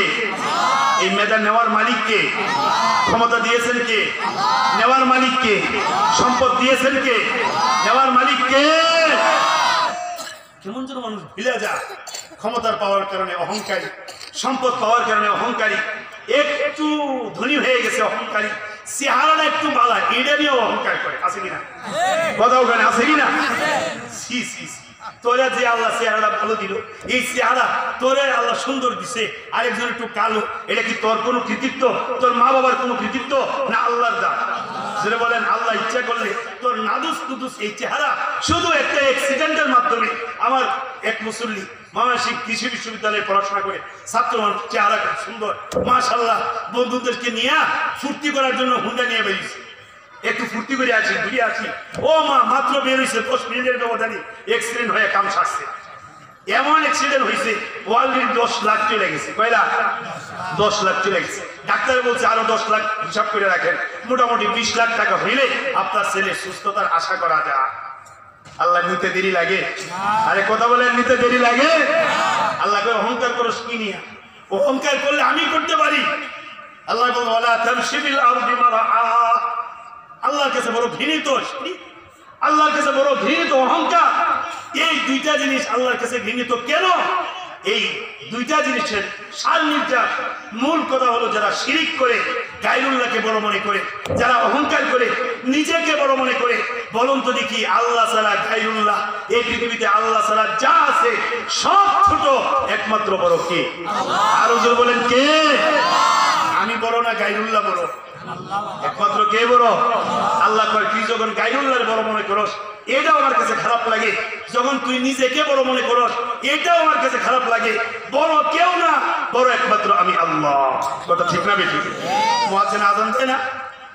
এই মেধা নেওয়ার মালিক কে? ক্ষমতা দিয়েছেন কে? নেওয়ার মালিক কে? সম্পদ দিয়েছেন কে? নেওয়ার মালিক কে? কেমন যেন মানুষ ভুলে যায়, ক্ষমতার পাওয়ার কারণে অহংকারী, সম্পদ পাওয়ার কারণে অহংকারী, একটু ধনী হয়ে গেছে অহংকারী, চেহারাটা একটু বালা, এটা নিয়েও অহংকার করে। আছে কিনা? কথা ওখানে আছে কিনা? সি সি সি, তোরা যে আল্লাহ চেহারাটা ভালো দিল, এই চেহারা তোরে আল্লাহ সুন্দর দিছে, আরেকজন একটু কালো, এটা কি তোর কোনো কৃতিত্ব? তোর মা বাবার কোনো কৃতিত্ব না আল্লাহর দান? যেটা বলেন আল্লাহ ইচ্ছা করলে তোর নাদুস কুদুস এই চেহারা শুধু একটা অ্যাক্সিডেন্টের মাধ্যমে। আমার এক মুসল্লি ময়মনসিংহ কৃষি বিশ্ববিদ্যালয়ে পড়াশোনা করে ছাত্র মানুষ, চেহারা খুব সুন্দর মাশাআল্লাহ, বন্ধুদেরকে নিয়ে ফুর্তি করার জন্য হুন্ডা নিয়ে বেরিয়েছে, একটু ফুর্তি করে আছি, ঘুরে আছি, ও মা মাত্র বের হয়েছে 10 মিনিটের ব্যবধানে অ্যাক্সিডেন্ট হয়ে কাম সারছে। এমন অ্যাক্সিডেন্ট হয়েছে অলরেডি 10 লাখ চলে গেছে। কয় লাখ? 10 লাখ চলে গেছে। ডাক্তার বলছে আরো 10 লাখ হিসাব করে রাখেন, মোটামুটি 20 লাখ টাকা হইলে আপনার ছেলের সুস্থতার আশা করা যায়। আল্লাহ নিতে দেরি লাগে? আরে কথা বলেন, নিতে দেরি লাগে? আল্লাহ কয় অহংকার করো কি নিয়ে? অহংকার করলে আমি করতে পারি। আল্লাহ বলে ওয়ালা তামশি ফিল আরদি মারআ, আল্লাহর কাছে বড় ঘৃণিত, আল্লাহর কাছে বড় ঘৃণিত অহংকার। এই দুইটা জিনিস আল্লাহর কাছে ঘৃণিত কেন? এই দুইটা জিনিসের সার নির্যাস মূল কথা হলো, যারা শিরিক করে গায়রুল্লাহকে বড় মনে করে, যারা অহংকার করে নিজেকে বড় মনে করে, বলুন তো দেখি আল্লাহ ছাড়া গায়রুল্লাহ, এই পৃথিবীতে আল্লাহ ছাড়া যা আছে সব ছোট, একমাত্র বড় কে? আরো জোরে বলেন কে? আমি বড় না গায়রুল্লাহ বড়? একমাত্র কে বড়? আল্লাহ কয় তুই যখন গায়রুল্লাহর বড় মনে করস এটাও আমার কাছে খারাপ লাগে, যখন তুই নিজেকে বড় মনে করস এটাও আমার কাছে খারাপ লাগে। বড় কেউ না, বড় একমাত্র আমি আল্লাহ। কথা ঠিক না বেঠিক? মুয়াজ্জিন আযান দেয় না?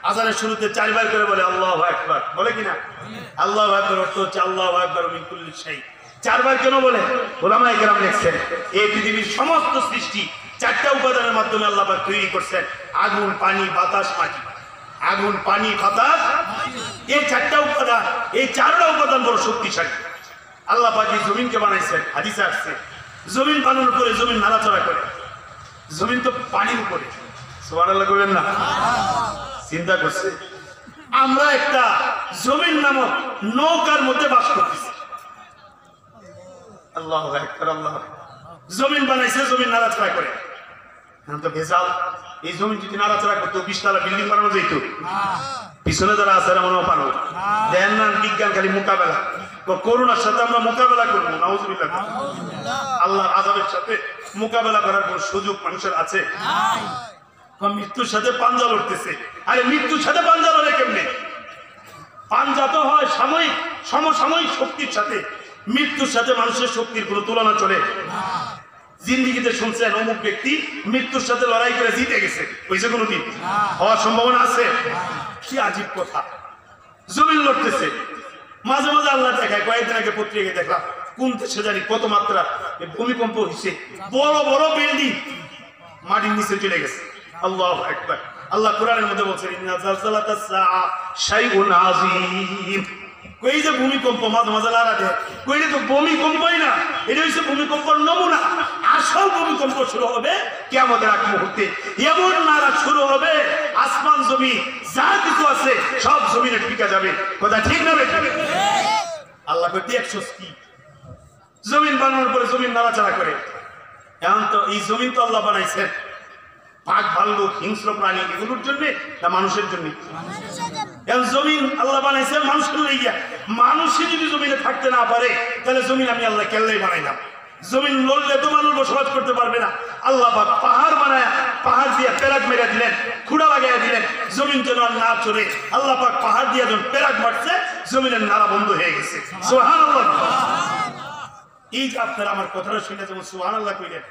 আযানের শুরুতে 4 বার করে বলে আল্লাহু আকবার, বলে কিনা? আল্লাহু আকবার অর্থ হচ্ছে আল্লাহু আকবার মিন কুল্লি শাই। 4 বার কেন বলে? উলামায়ে কেরাম লিখছেন এই পৃথিবীর সমস্ত সৃষ্টি 4টা উপাদানের মাধ্যমে আল্লাহ পাক তৈরি করছেন, আগুন, পানি, বাতাস, মাটি। আগুন, পানি, বাতাস, এই 4টা উপাদান, এই 4টা উপাদান বড় শক্তিশালী। আল্লাহ পাক এই জমিনকে বানাইছেন, হাদিসে আসছে জমিন বানানোর পরে জমিন নাড়াচাড়া করে, জমিন তো পানির উপরে। সুবহানাল্লাহ বলবেন না? চিন্তা করছে আমরা একটা জমিন নামক নৌকার মধ্যে বাস করতেছি। আল্লাহু আকবার, আল্লাহ। জমিন বানাইছে, জমিন নাড়াচাড়া করে, তো ভেজাল। এই জমি যদি নাড়াচাড়া করতো 20 তলা বিল্ডিং বানানো যেত। পিছনে যারা আছে মনে পারো দেন না, বিজ্ঞান খালি মোকাবেলা, করোনার সাথে আমরা মোকাবেলা করবো, নাউজুবিল্লাহ। আল্লাহর আযাবের সাথে মোকাবেলা করার কোন সুযোগ মানুষের আছে? মৃত্যুর সাথে পাঞ্জা লড়তেছে। আরে মৃত্যুর সাথে পাঞ্জা লড়ে কেমনে? পাঞ্জা তো হয় সাময়িক, সমসাময়িক শক্তির সাথে, মৃত্যুর সাথে মানুষের শক্তির কোনো তুলনা চলে? জিন্দিগিতে শুনছেন অমুক ব্যক্তি মৃত্যুর সাথে লড়াই করে জিতে গেছে, হয়েছে কোনোদিন? হওয়ার সম্ভাবনা আছে? কি আজীব কথা। জমিন লড়তেছে, মাঝে মাঝে আল্লাহ দেখায়। কয়েকদিন আগে পত্রিকায় দেখলাম কোন দেশে জানি কত মাত্রা ভূমিকম্প হয়েছে, বড় বড় বিল্ডিং মাটির নিচে চলে গেছে। আল্লাহু আকবার। আল্লাহ কোরআনের মধ্যে বলছেন ইন্না যালজালাতাস সাআ শাইউন আযীম। কই যে ভূমিকম্প মাঝে মাঝে লড়া দেয়, কইলে তো ভূমিকম্পই না, এটা হচ্ছে ভূমিকম্পের নমুনা। আসল ভূমিকম্প শুরু হবে কিয়ামতের আগ মুহূর্তে। এমন নাড়া শুরু হবে আসমান জমি যা কিছু আছে সব জমিনে ঢুকে যাবে। কথা ঠিক না বেঠিক? আল্লাহ কই দেখছস কি? জমিন বানানোর পরে জমিন নাড়াচাড়া করে। এখন তো এই জমিন তো আল্লাহ বানাইছেন বাঘ, ভাল্লুক, হিংস্র প্রাণী এগুলোর জন্য না মানুষের জন্য? এখন জমিন আল্লাহ বানাইছেন মানুষের লাইগা। মানুষই যদি জমিনে থাকতে না পারে তাহলে জমিন আমি আল্লাহ কেল্লাই বানাইলাম। জমিন লড়লে তো মানুষ বসবাস করতে পারবে না। আল্লাহ পাক পাহাড় বানায়, পাহাড় দিয়ে পেরাক মেরে দিলেন, খুঁড়া লাগাইয়া দিলেন, জমিন যেন আর না চলে। আল্লাহ পাক পাহাড় দিয়ে যখন পেরাক মারছে জমিনের নাড়া বন্ধ হয়ে গেছে। সুবহানাল্লাহ। এই যে আপনারা আমার কথাটা শুনে যেমন সুবহানাল্লাহ কইলেন,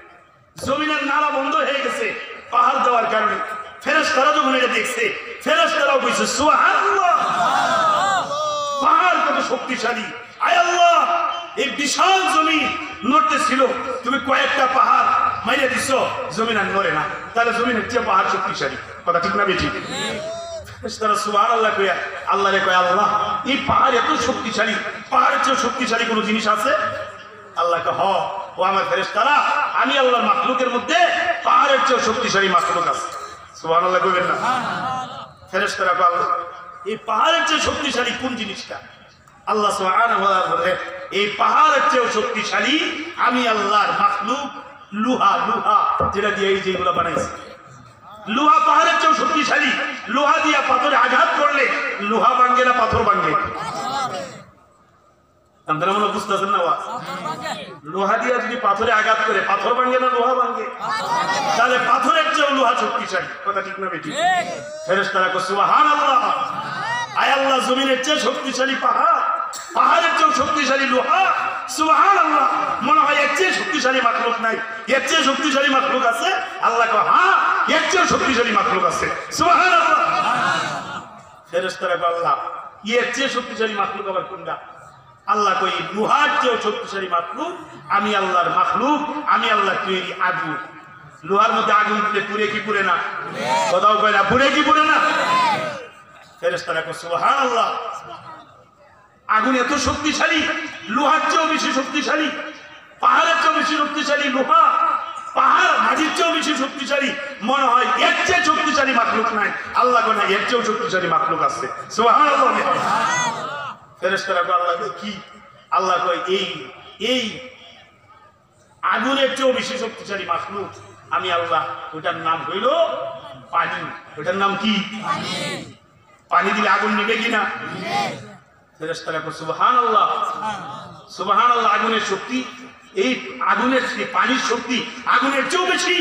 জমিনের নাড়া বন্ধ হয়ে গেছে পাহাড় দেওয়ার কারণে। ফেরেশতারা যখন এটা দেখছে ফেরেশতারাও কইছে সুবহানাল্লাহ, পাহাড় কত শক্তিশালী। আয় আল্লাহ, এই বিশাল জমি নড়তে ছিল, তুমি কয়েকটা পাহাড় মাইরে দিছো, জমিন আর নড়ে না, তাহলে জমিনের চেয়ে পাহাড় শক্তিশালী। কথা ঠিক না বেঠিক? তারা সুবহানাল্লাহ কইয়া আল্লাহ রে কয়, আল্লাহ এই পাহাড় এত শক্তিশালী, পাহাড়ের চেয়ে শক্তিশালী কোনো জিনিস আছে? আল্লাহ কে হ, ও আমার ফেরেশতারা, আমি আল্লাহর মাখলুকের মধ্যে পাহাড়ের চেয়ে শক্তিশালী মাখলুক আছে। সুবহানাল্লাহ কইবেন না? ফেরেশতারা কয়, আল্লাহ এই পাহাড়ের চেয়ে শক্তিশালী কোন জিনিসটা? আল্লাহ সুবহানাহু ওয়া তাআলা বলে, এই পাহাড়ের চেয়ে শক্তিশালী আমি আল্লাহর মাখলুক লোহা। লোহা যেটা দিয়ে এই যেগুলো বানাইছে, লোহা পাহাড়ের চেয়ে শক্তিশালী। লোহা দিয়া পাথরে আঘাত করলে লোহা ভাঙে না পাথর ভাঙে? আপনারা মনে বুঝতেছেন না? লোহা দিয়া যদি পাথরে আঘাত করে পাথর ভাঙে না লোহা ভাঙে? তাহলে পাথরের চেয়েও লোহা শক্তিশালী। কথা ঠিক না বেঠিক? ফেরেশতারা কয় সুবহানাল্লাহ, আয় আল্লাহ জমিনের চেয়ে শক্তিশালী পাহাড়, পাহাড়ের চেয়েও শক্তিশালী লোহা। সুবহানাল্লাহ, মনে হয় এর চেয়ে শক্তিশালী মাখলুক নাই, এর চেয়ে শক্তিশালী মাখলুক আছে? আল্লাহ কয় হ্যাঁ, এর চেয়েও শক্তিশালী মাখলুক আছে। সুবহানাল্লাহ। ফেরেশতারা কয় আল্লাহ এর চেয়ে শক্তিশালী মাখলুক আবার কোনটা? আল্লাহ কই লোহার চেয়েও শক্তিশালী মাখলুক আমি আল্লাহর মাখলুক, আমি আল্লাহ তৈরি আগুন। লোহার মধ্যে আগুন দিলে পুড়ে কি পুড়ে না? কোথাও কয় না পুড়ে কি পুড়ে না? ফেরেশতারা কয় সুবহানাল্লাহ, আগুন এত শক্তিশালী, লোহার চেয়েও বেশি শক্তিশালী, পাহাড়ের চেয়েও বেশি শক্তিশালী লোহা, পাহাড় মাটির চেয়েও বেশি শক্তিশালী। মনে হয় এর চেয়ে শক্তিশালী মাখলুক নাই। আল্লাহ কয় না, এর চেয়েও শক্তিশালী মাখলুক আছে। সুবহানাল্লাহ। ফেরেশতারা কয় আল্লাহ কি? আল্লাহ কয় এই আগুনের চেয়েও বেশি শক্তিশালী মাখলুক আমি আল্লাহ, ওটার নাম হইল পানি। ওটার নাম কি? পানি দিলে আগুন নিবে কিনা? ফেরেশতারা কয় সুবহানাল্লাহ, সুবহানাল্লাহ। আগুনের শক্তি, এই আগুনের পানির শক্তি আগুনের চেয়েও বেশি।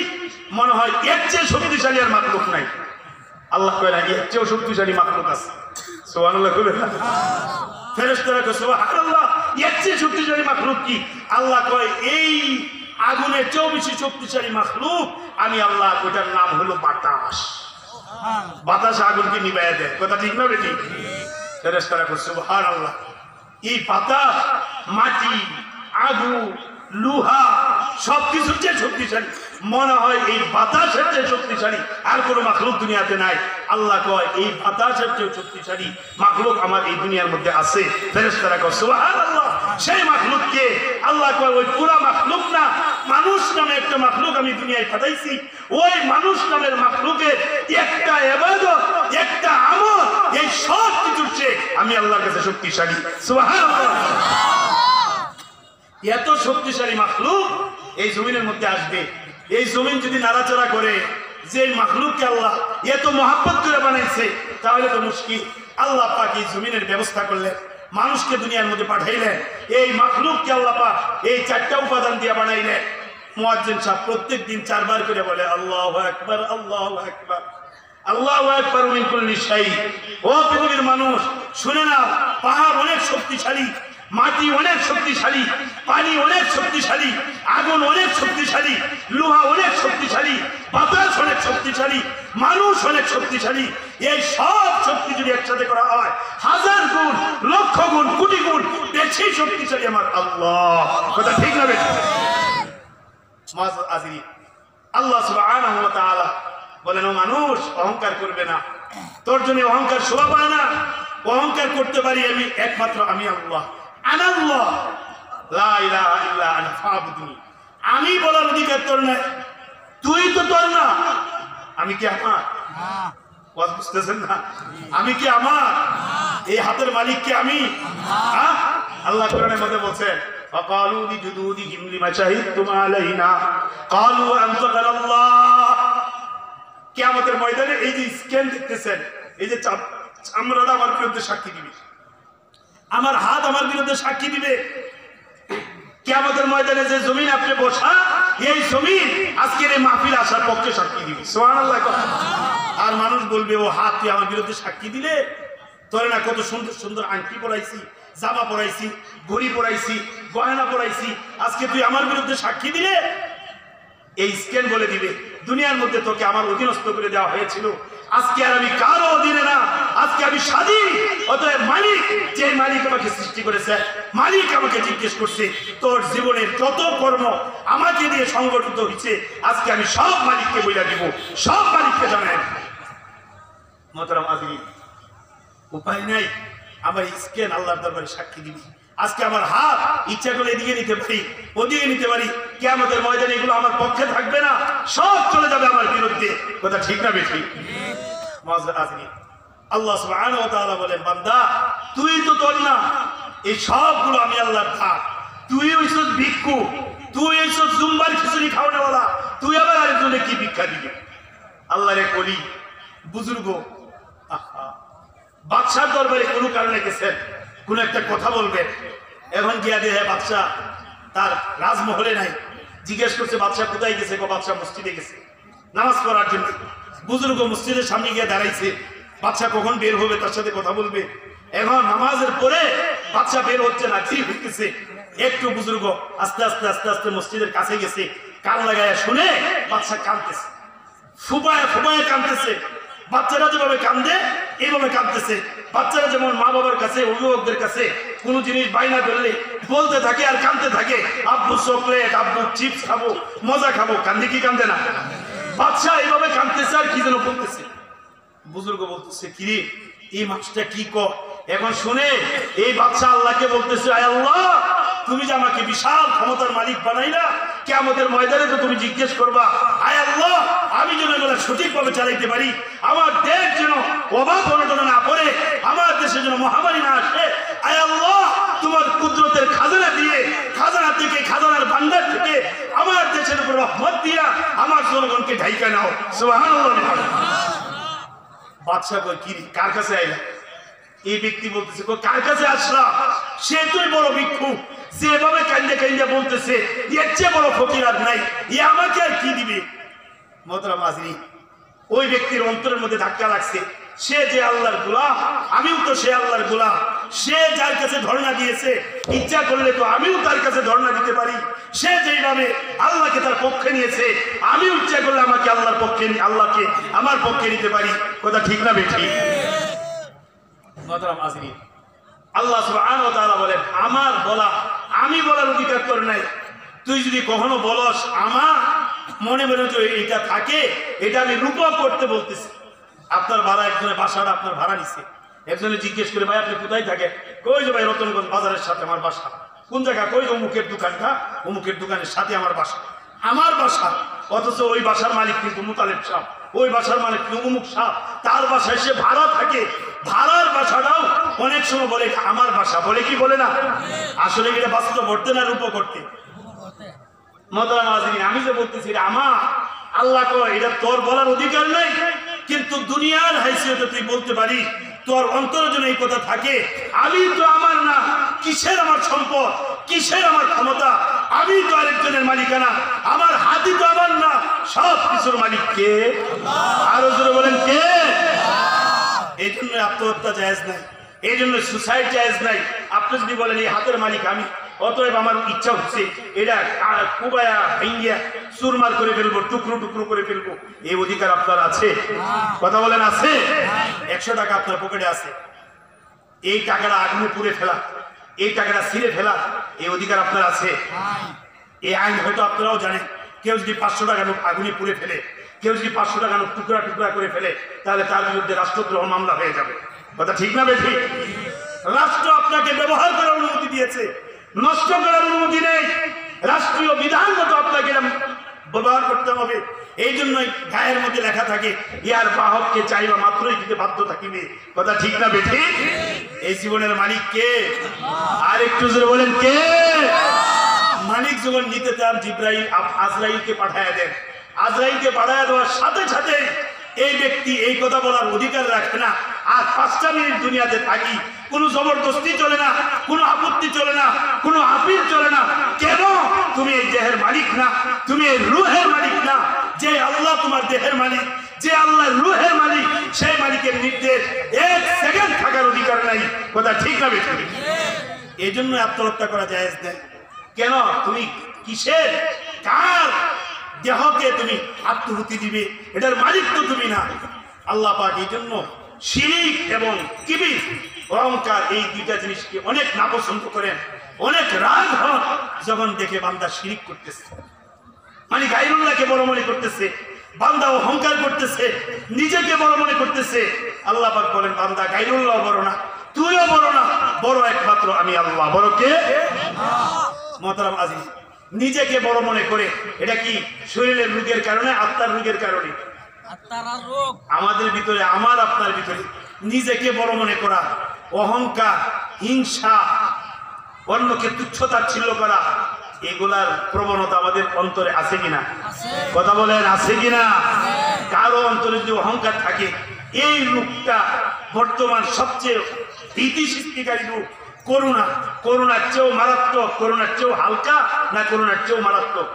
মনে হয় এর চেয়ে শক্তিশালী আর মাখলুক নাই। আল্লাহ কয় না, এর চেয়েও শক্তিশালী মাখলুক আছে। সুবহানাল্লাহ কইবেন না? ফেরেশতারা কয় সুবহানাল্লাহ, এর চেয়ে শক্তিশালী মাখলুক কি? আল্লাহ কয় এই আগুনের চেয়েও বেশি শক্তিশালী মাখলুক আমি আল্লাহ, ওটার নাম হলো বাতাস। বাতাস আগুনকে নিভাইয়া দেয়। কথা ঠিক না বেটি? ফেরেশতারা কয় সুবহানাল্লাহ, এই বাতাস মাটি, আগুন, লোহা সবকিছুর চেয়ে শক্তিশালী। মনে হয় এই বাতাসের চেয়ে শক্তিশালী আর কোনো মাখলুক দুনিয়াতে নাই। আল্লাহ কয় এই বাতাসের চেয়ে শক্তিশালী মাখলুক আমার এই দুনিয়ার মধ্যে আছে। ফেরেশতারা কয় সুবহানাল্লাহ, সেই মাখলুককে? আল্লাহ কয় ওই পুরা মাখলুক না, মানুষ নামে একটা মাখলুক আমি দুনিয়ায় পাঠাইছি। ওই মানুষ নামের মাখলুকের একটা ইবাদত, একটা আমল, এই সব কিছুর চেয়ে আমি আল্লাহর কাছে শক্তিশালী। সুবহানাল্লাহ। এত শক্তিশালী মাখলুক এই জমিনের মধ্যে আসবে। এই জমিন যদি নাড়াচাড়া করে, যে মাখলুককে আল্লাহ এত মহাব্বত করে বানাইছে, তাহলে তো মুশকিল। আল্লাহ পাক এই জমিনের ব্যবস্থা করলেন, মানুষকে দুনিয়ার মধ্যে পাঠাইলেন। এই মাখলুককে আল্লাহ পাক এই চারটা উপাদান দিয়ে বানাইলেন। মুয়াজ্জিন সাহেব প্রত্যেক দিন 4 বার করে বলে আল্লাহু আকবার, আল্লাহু আকবার, আল্লাহু আকবার মিন কুল্লি শাই। ও পৃথিবীর মানুষ শুনে নাও, পাহাড় অনেক শক্তিশালী, মাটি অনেক শক্তিশালী, পানি অনেক শক্তিশালী, আগুন অনেক শক্তিশালী, লোহা অনেক শক্তিশালী, বাতাস অনেক শক্তিশালী, মানুষ অনেক শক্তিশালী। এই সব শক্তি যদি একসাথে করা হয়, 1000 গুণ, লক্ষ গুণ, কোটি গুণ বেশি শক্তিশালী আমার আল্লাহ। কথা ঠিক না বেশি? আল্লাহ সুবহানাহু ওয়া তাআলা বলেন, ও মানুষ অহংকার করবে না, তোর জন্য অহংকার শোভা পায় না। অহংকার করতে পারি আমি একমাত্র আমি আল্লাহ। আনাল্লাহ লা ইলাহা ইল্লা আনা ফাবুদনি। আমি বলার অধিকার তোর নাই, তুই তো তোর না। আমি কি আমার? কথা বুঝতেছেন না? আমি কি আমার? এই হাতের মালিক কি আমি? আল্লাহ কোরআনের মধ্যে বলছেন فقالوا لجلودهم لما شهدتم علينا قالوا أنطقنا الله। কিয়ামতের ময়দানে এই যে স্ক্যান দেখতেছেন, এই যে চামড়াটা আমার বিরুদ্ধে সাক্ষী দিবে, আমার হাত আমার বিরুদ্ধে সাক্ষী দিবে। কিয়ামতের ময়দানে যে জমিন আপনি বসা, এই জমিন আজকের এই মাহফিল আসার পক্ষে সাক্ষী দিবে। সুবহানাল্লাহ। আর মানুষ বলবে, ও হাত তুই আমার বিরুদ্ধে সাক্ষী দিলে, তোরে না কত সুন্দর সুন্দর আংটি পরাইছি, জামা পরাইছি, ঘড়ি পরাইছি, গয়না পরাইছি, আজকে তুই আমার বিরুদ্ধে সাক্ষী দিলে? এই স্ক্যান বলে দিবে, দুনিয়ার মধ্যে তোকে আমার অধীনস্থ করে দেওয়া হয়েছিল, আজকে আর আমি কারো অধীনে না, আজকে আমি স্বাধীন। অতএব মালিক, যে মালিক আমাকে সৃষ্টি করেছে, মালিক আমাকে জিজ্ঞেস করছে তোর জীবনের যত কর্ম আমাকে দিয়ে সংগঠিত হয়েছে, আজকে আমি সব মালিককে বইলা দিব, সব মালিককে জানাই। মোহতারাম আযীম, উপায় নাই, আমার স্কেন আল্লাহর দরবারে সাক্ষী দিবি। আজকে আমার হাত ইচ্ছা করে এদিকে নিতে পারি, ওদিকে নিতে পারি, কিয়ামতের ময়দানে এগুলো আমার পক্ষে থাকবে না, সব চলে যাবে আমার বিরুদ্ধে। কথা ঠিক না বেঠিক? আল্লাহ সুবহানাহু ওয়া তাআলা বলেন, বান্দা তুই তো তোর না, এই সবগুলো আমি আল্লাহর থাক। তুই হইছস ভিক্ষু, তুই হইছস জুম্বার খিচুড়ি খাওয়ানোওয়ালা, তুই আবার আরেকজনে কি ভিক্ষা দিবি? আল্লাহরে বলি বুজুর্গ বাদশার দরবারে কোনো কারণে গেছেন, কোন একটা কথা বলবেন, এখন গিয়া দেখে বাদশা তার রাজমহলে নাই। জিজ্ঞেস করছে বাদশা কোথায় গেছে? বাদশা মসজিদে গেছে নামাজ পড়ার জন্য। বুজুর্গ মসজিদের সামনে গিয়ে দাঁড়াইছে, বাদশা কখন বের হবে তার সাথে কথা বলবে। এখন নামাজের পরে বাদশা বের হচ্ছে না, ঠিক হইতেছে। একটু বুজুর্গ আস্তে আস্তে আস্তে আস্তে মসজিদের কাছে গেছে, কান লাগায় শুনে বাদশা কাঁদতেছে, ফুপায় ফুপায় কাঁদতেছে। বাচ্চারা যেভাবে কান্দে এইভাবে কাঁদতেছে। বাচ্চারা যেমন মা বাবার কাছে, অভিভাবকদের কাছে কোনো জিনিস বাইনা করলে বলতে থাকে আর কাঁদতে থাকে, আব্বু চকলেট, আব্বু চিপস খাবো, মজা খাবো। কান্দে কি কান্দে না? বাচ্চা এইভাবে কাঁদতেছে আর কি যেন বলতেছে। বুজুর্গ বলতেছে, কি এই মানুষটা কি কর? এখন শুনে এই বাচ্চা আল্লাহকে বলতেছে, আয় আল্লাহ, তুমি যে আমাকে বিশাল ক্ষমতার মালিক বানাইলা, কিয়ামতের ময়দানে তো তুমি জিজ্ঞেস করবা। আয় আল্লাহ, আমি যেন এগুলো সঠিকভাবে চালাইতে পারি, আমার দেশ যেন অভাব অনটনে না পড়ে, আমার দেশে যেন মহামারী না আসে। আয় আল্লাহ, তোমার কুদরতের খাজানা দিয়ে, খাজানা থেকে, খাজানার ভান্ডার থেকে আমার দেশের উপর রহমত দিয়া আমার জনগণকে ঢাইকা নাও। সুবহানাল্লাহ। বাদশা কই, কি কার কাছে আইলা? এই ব্যক্তি বলতেছে, কার কাছে আসলাম? সে তুই বড় ভিক্ষু, যেভাবে কান্দে কান্দে বলতেছে, এর চেয়ে বড় ফকির আর নাই, এ আমাকে আর কি দিবে? মোহতারাম আযীম, ওই ব্যক্তির অন্তরের মধ্যে ধাক্কা লাগছে। সে যে আল্লাহর গোলাম, আমিও তো সে আল্লাহর গোলাম। সে যার কাছে ধর্ণা দিয়েছে, ইচ্ছা করলে তো আমিও তার কাছে ধর্ণা দিতে পারি। সে যেভাবে আল্লাহকে তার পক্ষে নিয়েছে, আমিও ইচ্ছা করলে আমাকে আল্লাহর পক্ষে, আল্লাহকে আমার পক্ষে নিতে পারি। কথা ঠিক না বেঠিক? মোহতারাম আযীম, আল্লাহ সুবহানাহু ওয়া তাআলা বলেন, আমার বলা, আমি বলার অধিকার তোর নাই। তুই যদি কখনো বলস আমার মনে মনে যে এটা থাকে, এটা আমি রূপক করতে বলতেছি। আপনার ভাড়া, একজনের বাসাটা আপনার ভাড়া নিচ্ছে, একজনে জিজ্ঞেস করে, ভাই আপনি কোথায় থাকেন? কই যে ভাই রতনগঞ্জ বাজারের সাথে আমার বাসা। কোন জায়গা? কই অমুকের দোকানটা, অমুকের দোকানের সাথে আমার বাসা। আমার বাসা, অথচ ওই বাসার মালিক কিন্তু মুতালেব সাহেব, ওই বাসার মালিক অমুক সাহেব, তার বাসায় সে ভাড়া থাকে। ভাড়ার বাসাটাও অনেক সময় বলে আমার বাসা, বলে কি বলে না? আসলে এটা বাস্তব করতে না রূপ করতে? মোহতারাম আযীম, আমি যে বলতেছি আমার আল্লাহ কয়, এটা তোর বলার অধিকার নাই, কিন্তু দুনিয়ার হাইসিয়তে তুই বলতে পারিস। তোর অন্তরে যেন এই কথা থাকে, আমি তো আমার না, কিসের আমার সম্পদ, কিসের আমার ক্ষমতা, আমি তো আরেকজনের মালিকানা, আমার হাতি তো আমার না, সব কিছুর মালিক কে? আরো জোরে বলেন কে? এই জন্য আত্মহত্যা জায়েজ নাই, এই জন্য সুসাইড জায়েজ নাই। আপনি যদি বলেন এই হাতের মালিক আমি, অতএব আমার ইচ্ছা হচ্ছে এটা কুবায়া ভেঙ্গিয়া চুরমার করে ফেলবো, টুকরো টুকরো করে ফেলবো, এই অধিকার আপনার আছে? কথা বলেন আছে? 100 টাকা আপনার পকেটে আছে, এই টাকাটা আগুনে পুড়ে ফেলা, এই টাকাটা ছিঁড়ে ফেলা, এই অধিকার আপনার আছে? এই আইন হয়তো আপনারাও জানেন। কেউ যদি 500 টাকা নোট আগুনে পুড়ে ফেলে, কেউ যদি 500 টাকা নোট টুকরা টুকরা করে ফেলে, তাহলে তার বিরুদ্ধে রাষ্ট্রদ্রোহ মামলা হয়ে যাবে। কথা ঠিক না বেঠিক? রাষ্ট্র আপনাকে ব্যবহার করার অনুমতি দিয়েছে, নষ্ট করার অনুমতি নেই। রাষ্ট্রীয় বিধান মতো আপনাকে ব্যবহার করতে হবে। এই জন্যই গায়ের মধ্যে লেখা থাকে, ইয়ার বাহককে চাইবা মাত্রই দিতে বাধ্য থাকিবে। কথা ঠিক না বেঠিক? এই জীবনের মালিক কে? আর একটু জোরে বলেন কে? মালিক যখন নিতে চান, জিব্রাইল আজরাইলকে পাঠায় দেন। আজরাইলকে পাঠায় দেওয়ার সাথে সাথে এই ব্যক্তি এই কথা বলার অধিকার রাখে না। আর 5টা মিনিট দুনিয়াতে থাকি, কোনো জবরদস্তি চলে না, কোনো আপত্তি চলে না, কোনো আপিল চলে না। কেন? তুমি এই দেহের মালিক না, তুমি এই রুহের মালিক না। যে আল্লাহ তোমার দেহের মালিক, যে আল্লাহ রুহের মালিক, সেই মালিকের নির্দেশ 1 সেকেন্ড থাকার অধিকার নাই। কথা ঠিক না বেঠিক? এই জন্য আত্মহত্যা করা জায়েজ নেই। কেন? তুমি কিসের, কার দেহকে তুমি আত্মহুতি দিবে? এটার মালিক তো তুমি না। আল্লাহ পাক এই জন্য শিরিক এবং কিবির, অহংকার, এই দুইটা জিনিসকে অনেক নাপছন্দ করেন, অনেক রাগ হন যখন দেখে বান্দা শিরিক করতেছে, মানে গায়রুল্লাহকে বড় মনে করতেছে, বান্দা অহংকার করতেছে, নিজেকে বড় মনে করতেছে। আল্লাহ পাক বলেন, বান্দা গায়রুল্লাহ বড় না, তুইও বড় না, বড় একমাত্র আমি আল্লাহ। বড় কে? মোহতারাম আজিজ, নিজেকে বড় মনে করে এটা কি শরীরের রোগের কারণে, আত্মার রোগের কারণে? আমাদের ভিতরে, আমার আপনার ভিতরে নিজেকে বড় মনে করা, অহংকার, হিংসা, অন্যকে তুচ্ছতাচ্ছিল্য করা, এগুলার প্রবণতা আমাদের অন্তরে আছে কিনা? কথা বলেন, আছে কিনা? কারো অন্তরে যদি অহংকার থাকে, এই রূপটা বর্তমান সবচেয়ে ভীতি সৃষ্টিকারী রূপ। করুণা, করুণার চেয়েও মারাত্মক, করুণার চেয়েও হালকা না করুণার চেয়েও মারাত্মক?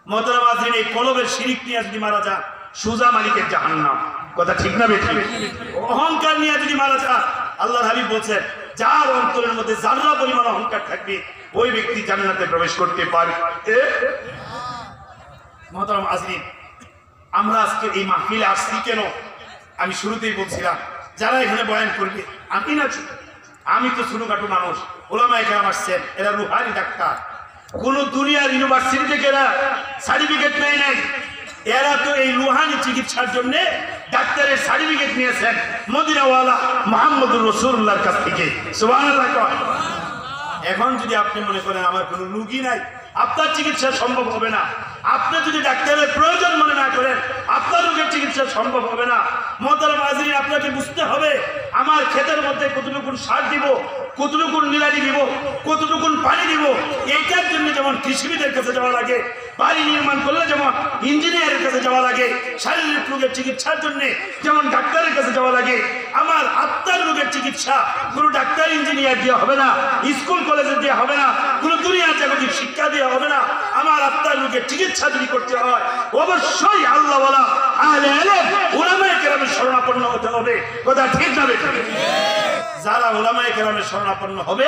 মোহতারাম আযরিন, এই কলবের শিরিক নিয়ে যদি মারা যান, সুজা মালিকের জাহান্নাম। কথা ঠিক না বেঠিক? অহংকার নিয়ে যদি মারা যান, আল্লাহর হাবিব বলছেন, যার অন্তরের মধ্যে যারা পরিমাণ অহংকার থাকবে ওই ব্যক্তি জান্নাতে প্রবেশ করতে পারে। মোহতারাম আযরিন, আমরা আজকে এই মাহফিলে আসছি কেন? আমি শুরুতেই বলছিলাম, যারা এখানে বয়ান করবে, আমি না, আমি তো ছোটখাটো মানুষ, ওলামায়ে কেরাম আসছেন, এরা রুহানি ডাক্তার, কোন দুনিয়ার ইউনিভার্সিটি থেকে এরা সার্টিফিকেট নেয় নাই, এরা তো এই রুহানি চিকিৎসার জন্য ডাক্তারের সার্টিফিকেট নিয়েছেন মদিনাওয়ালা মুহাম্মদুর রাসূলুল্লাহর কাছ থেকে। সুবহানাল্লাহ। এখন যদি আপনি মনে করেন আমার কোনো রোগী নাই, আপনার চিকিৎসা সম্ভব হবে না, আপনি যদি ডাক্তারের প্রয়োজন মনে না করেন, আপনার রোগের চিকিৎসা সম্ভব হবে না। মোহতারাম আযরিন, আপনাকে বুঝতে হবে আমার ক্ষেতের মধ্যে কতটুকু সার দিব, কতটুকু নিড়ানি দিব, কতটুকু পানি দিব, এইটার জন্য যেমন কৃষিবিদের কাছে যাওয়া লাগে, বাড়ি নির্মাণ করলে যেমন ইঞ্জিনিয়ারের কাছে যাওয়া লাগে, শারীরিক রোগের চিকিৎসার জন্য যেমন ডাক্তারের কাছে যাওয়া লাগে, আমার আত্মার রোগের চিকিৎসা কোনো ডাক্তার ইঞ্জিনিয়ার দেওয়া হবে না, স্কুল কলেজে দেওয়া হবে না, কোনো দুনিয়ার জাগতিক শিক্ষা দেওয়া হবে না। আমার আত্মার রোগের চিকিৎসা যদি করতে হয়, অবশ্যই আল্লাহওয়ালা আহলে ইলম উলামায়ে কেরামের শরণাপন্ন হতে হবে। কথা ঠিক না বেঠিক? যারা উলামায়ে কেরামের শরণাপন্ন হবে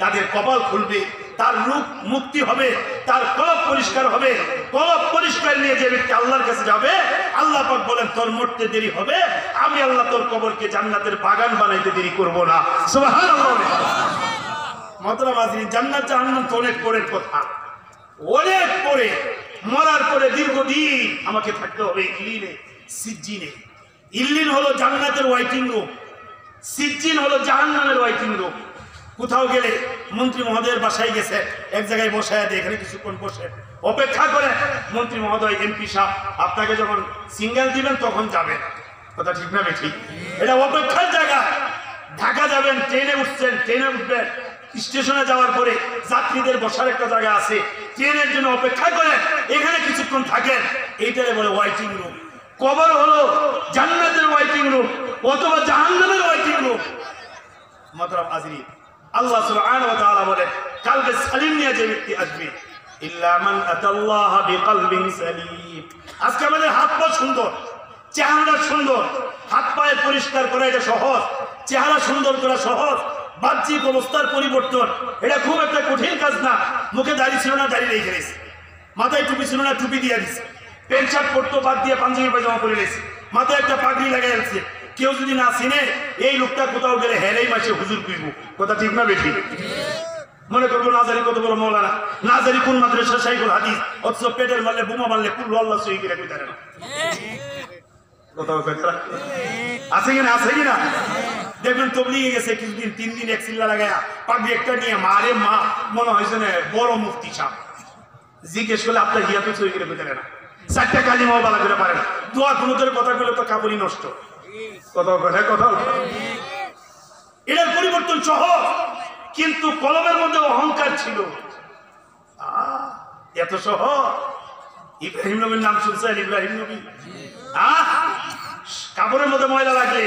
তাদের কপাল খুলবে, তার রূপ মুক্তি হবে, তার কলব পরিষ্কার হবে। কলব পরিষ্কার নিয়ে যে ব্যক্তি আল্লাহর কাছে যাবে, আল্লাহ পাক বলেন, তোর মরতে দেরি হবে, আমি আল্লাহ তোর কবরকে জান্নাতের বাগান বানাইতে দেরি করব না। সুবহানাল্লাহ। মোহতারাম আযরিন, জান্নাত জাহান্নাম তো অনেক পরের কথা, অনেক পরে, মরার পরে দীর্ঘদিন আমাকে থাকতে হবে ইল্লিনে, সিজ্জিনে। ইল্লিন হলো জান্নাতের ওয়াইটিং রুম, সিজ্জিন হলো জাহান্নামের ওয়াইটিং রুম। কোথাও গেলে মন্ত্রী মহোদয়ের বাসায় গেছে, এক জায়গায় বসায় দেয়, এখানে কিছুক্ষণ বসে অপেক্ষা করে, মন্ত্রী মহোদয়, এমপি সাহেব আপনাকে যখন সিঙ্গেল দিবেন তখন যাবেন। কথা ঠিক না বেঠিক? এটা অপেক্ষার জায়গা। ঢাকা যাবেন, ট্রেনে উঠছেন, ট্রেনে উঠবেন, স্টেশনে যাওয়ার পরে যাত্রীদের বসার একটা জায়গা আছে, ট্রেনের জন্য অপেক্ষা করেন, এখানে কিছুক্ষণ থাকেন, এইটারে বলে ওয়াইটিং রুম। কবর হলো জান্নাতের ওয়াইটিং রুম অথবা জাহান্নামের ওয়াইটিং রুম। মোহতারাম আযরিন, আল্লাহ সুবহানাহু ওয়া তাআলা বলে, কলবে সালিম নিয়ে যে ব্যক্তি আসবে, ইল্লা মান আতাল্লাহ বিকলবিন সালিম। আজকে আমাদের হাত পা সুন্দর, চেহারা সুন্দর, হাত পায়ে পরিষ্কার করা এটা সহজ, চেহারা সুন্দর করা সহজ, বাহ্যিক অবস্থার পরিবর্তন এটা খুব একটা কঠিন কাজ না। মুখে দাড়ি ছিল না, দাড়ি রেখে দিয়েছে, মাথায় টুপি ছিল না, টুপি দিয়ে দিচ্ছে, প্যান্ট শার্ট পরতো, বাদ দিয়ে পাঞ্জাবি পায়জামা পরে দিয়েছে, মাথায় একটা পাগড়ি লাগাই দিচ্ছে। কেউ যদি না চিনে, এই লোকটা কোথাও গেলে হেরেই মাসে হুজুর কইব। কথা ঠিক না বেঠিক? মনে করবো নাজারি কত বড় মৌলানা, নাজারি কোন মাদ্রাসা শাইখুল হাদিস, অথচ পেটের মারলে, বোমা মারলে কুল্লু আল্লাহ সহি করে কইতে পারে না। আছে কিনা? আছে কিনা? দেখবেন তবলিগে গেছে কিছুদিন, 3 দিন এক চিল্লা লাগায়া পাগড়ি একটা নিয়ে, মারে মা, মনে হয়েছে না বড় মুফতি সাহেব। জিজ্ঞেস করলে আপনার হিয়া তো সহি করে কইতে পারে না, 4টা কালিমাও বালা করে পারে না, দোয়া কুনুতের কথা বলে তো কাপড়ই নষ্ট। কথা কথা এটার পরিবর্তন সহজ, কিন্তু কলমের মধ্যে অহংকার ছিল। এত সহজ? ইব্রাহিম নবীর নাম শুনছেন? ইব্রাহিম নবী কাপড়ের মধ্যে ময়লা লাগলে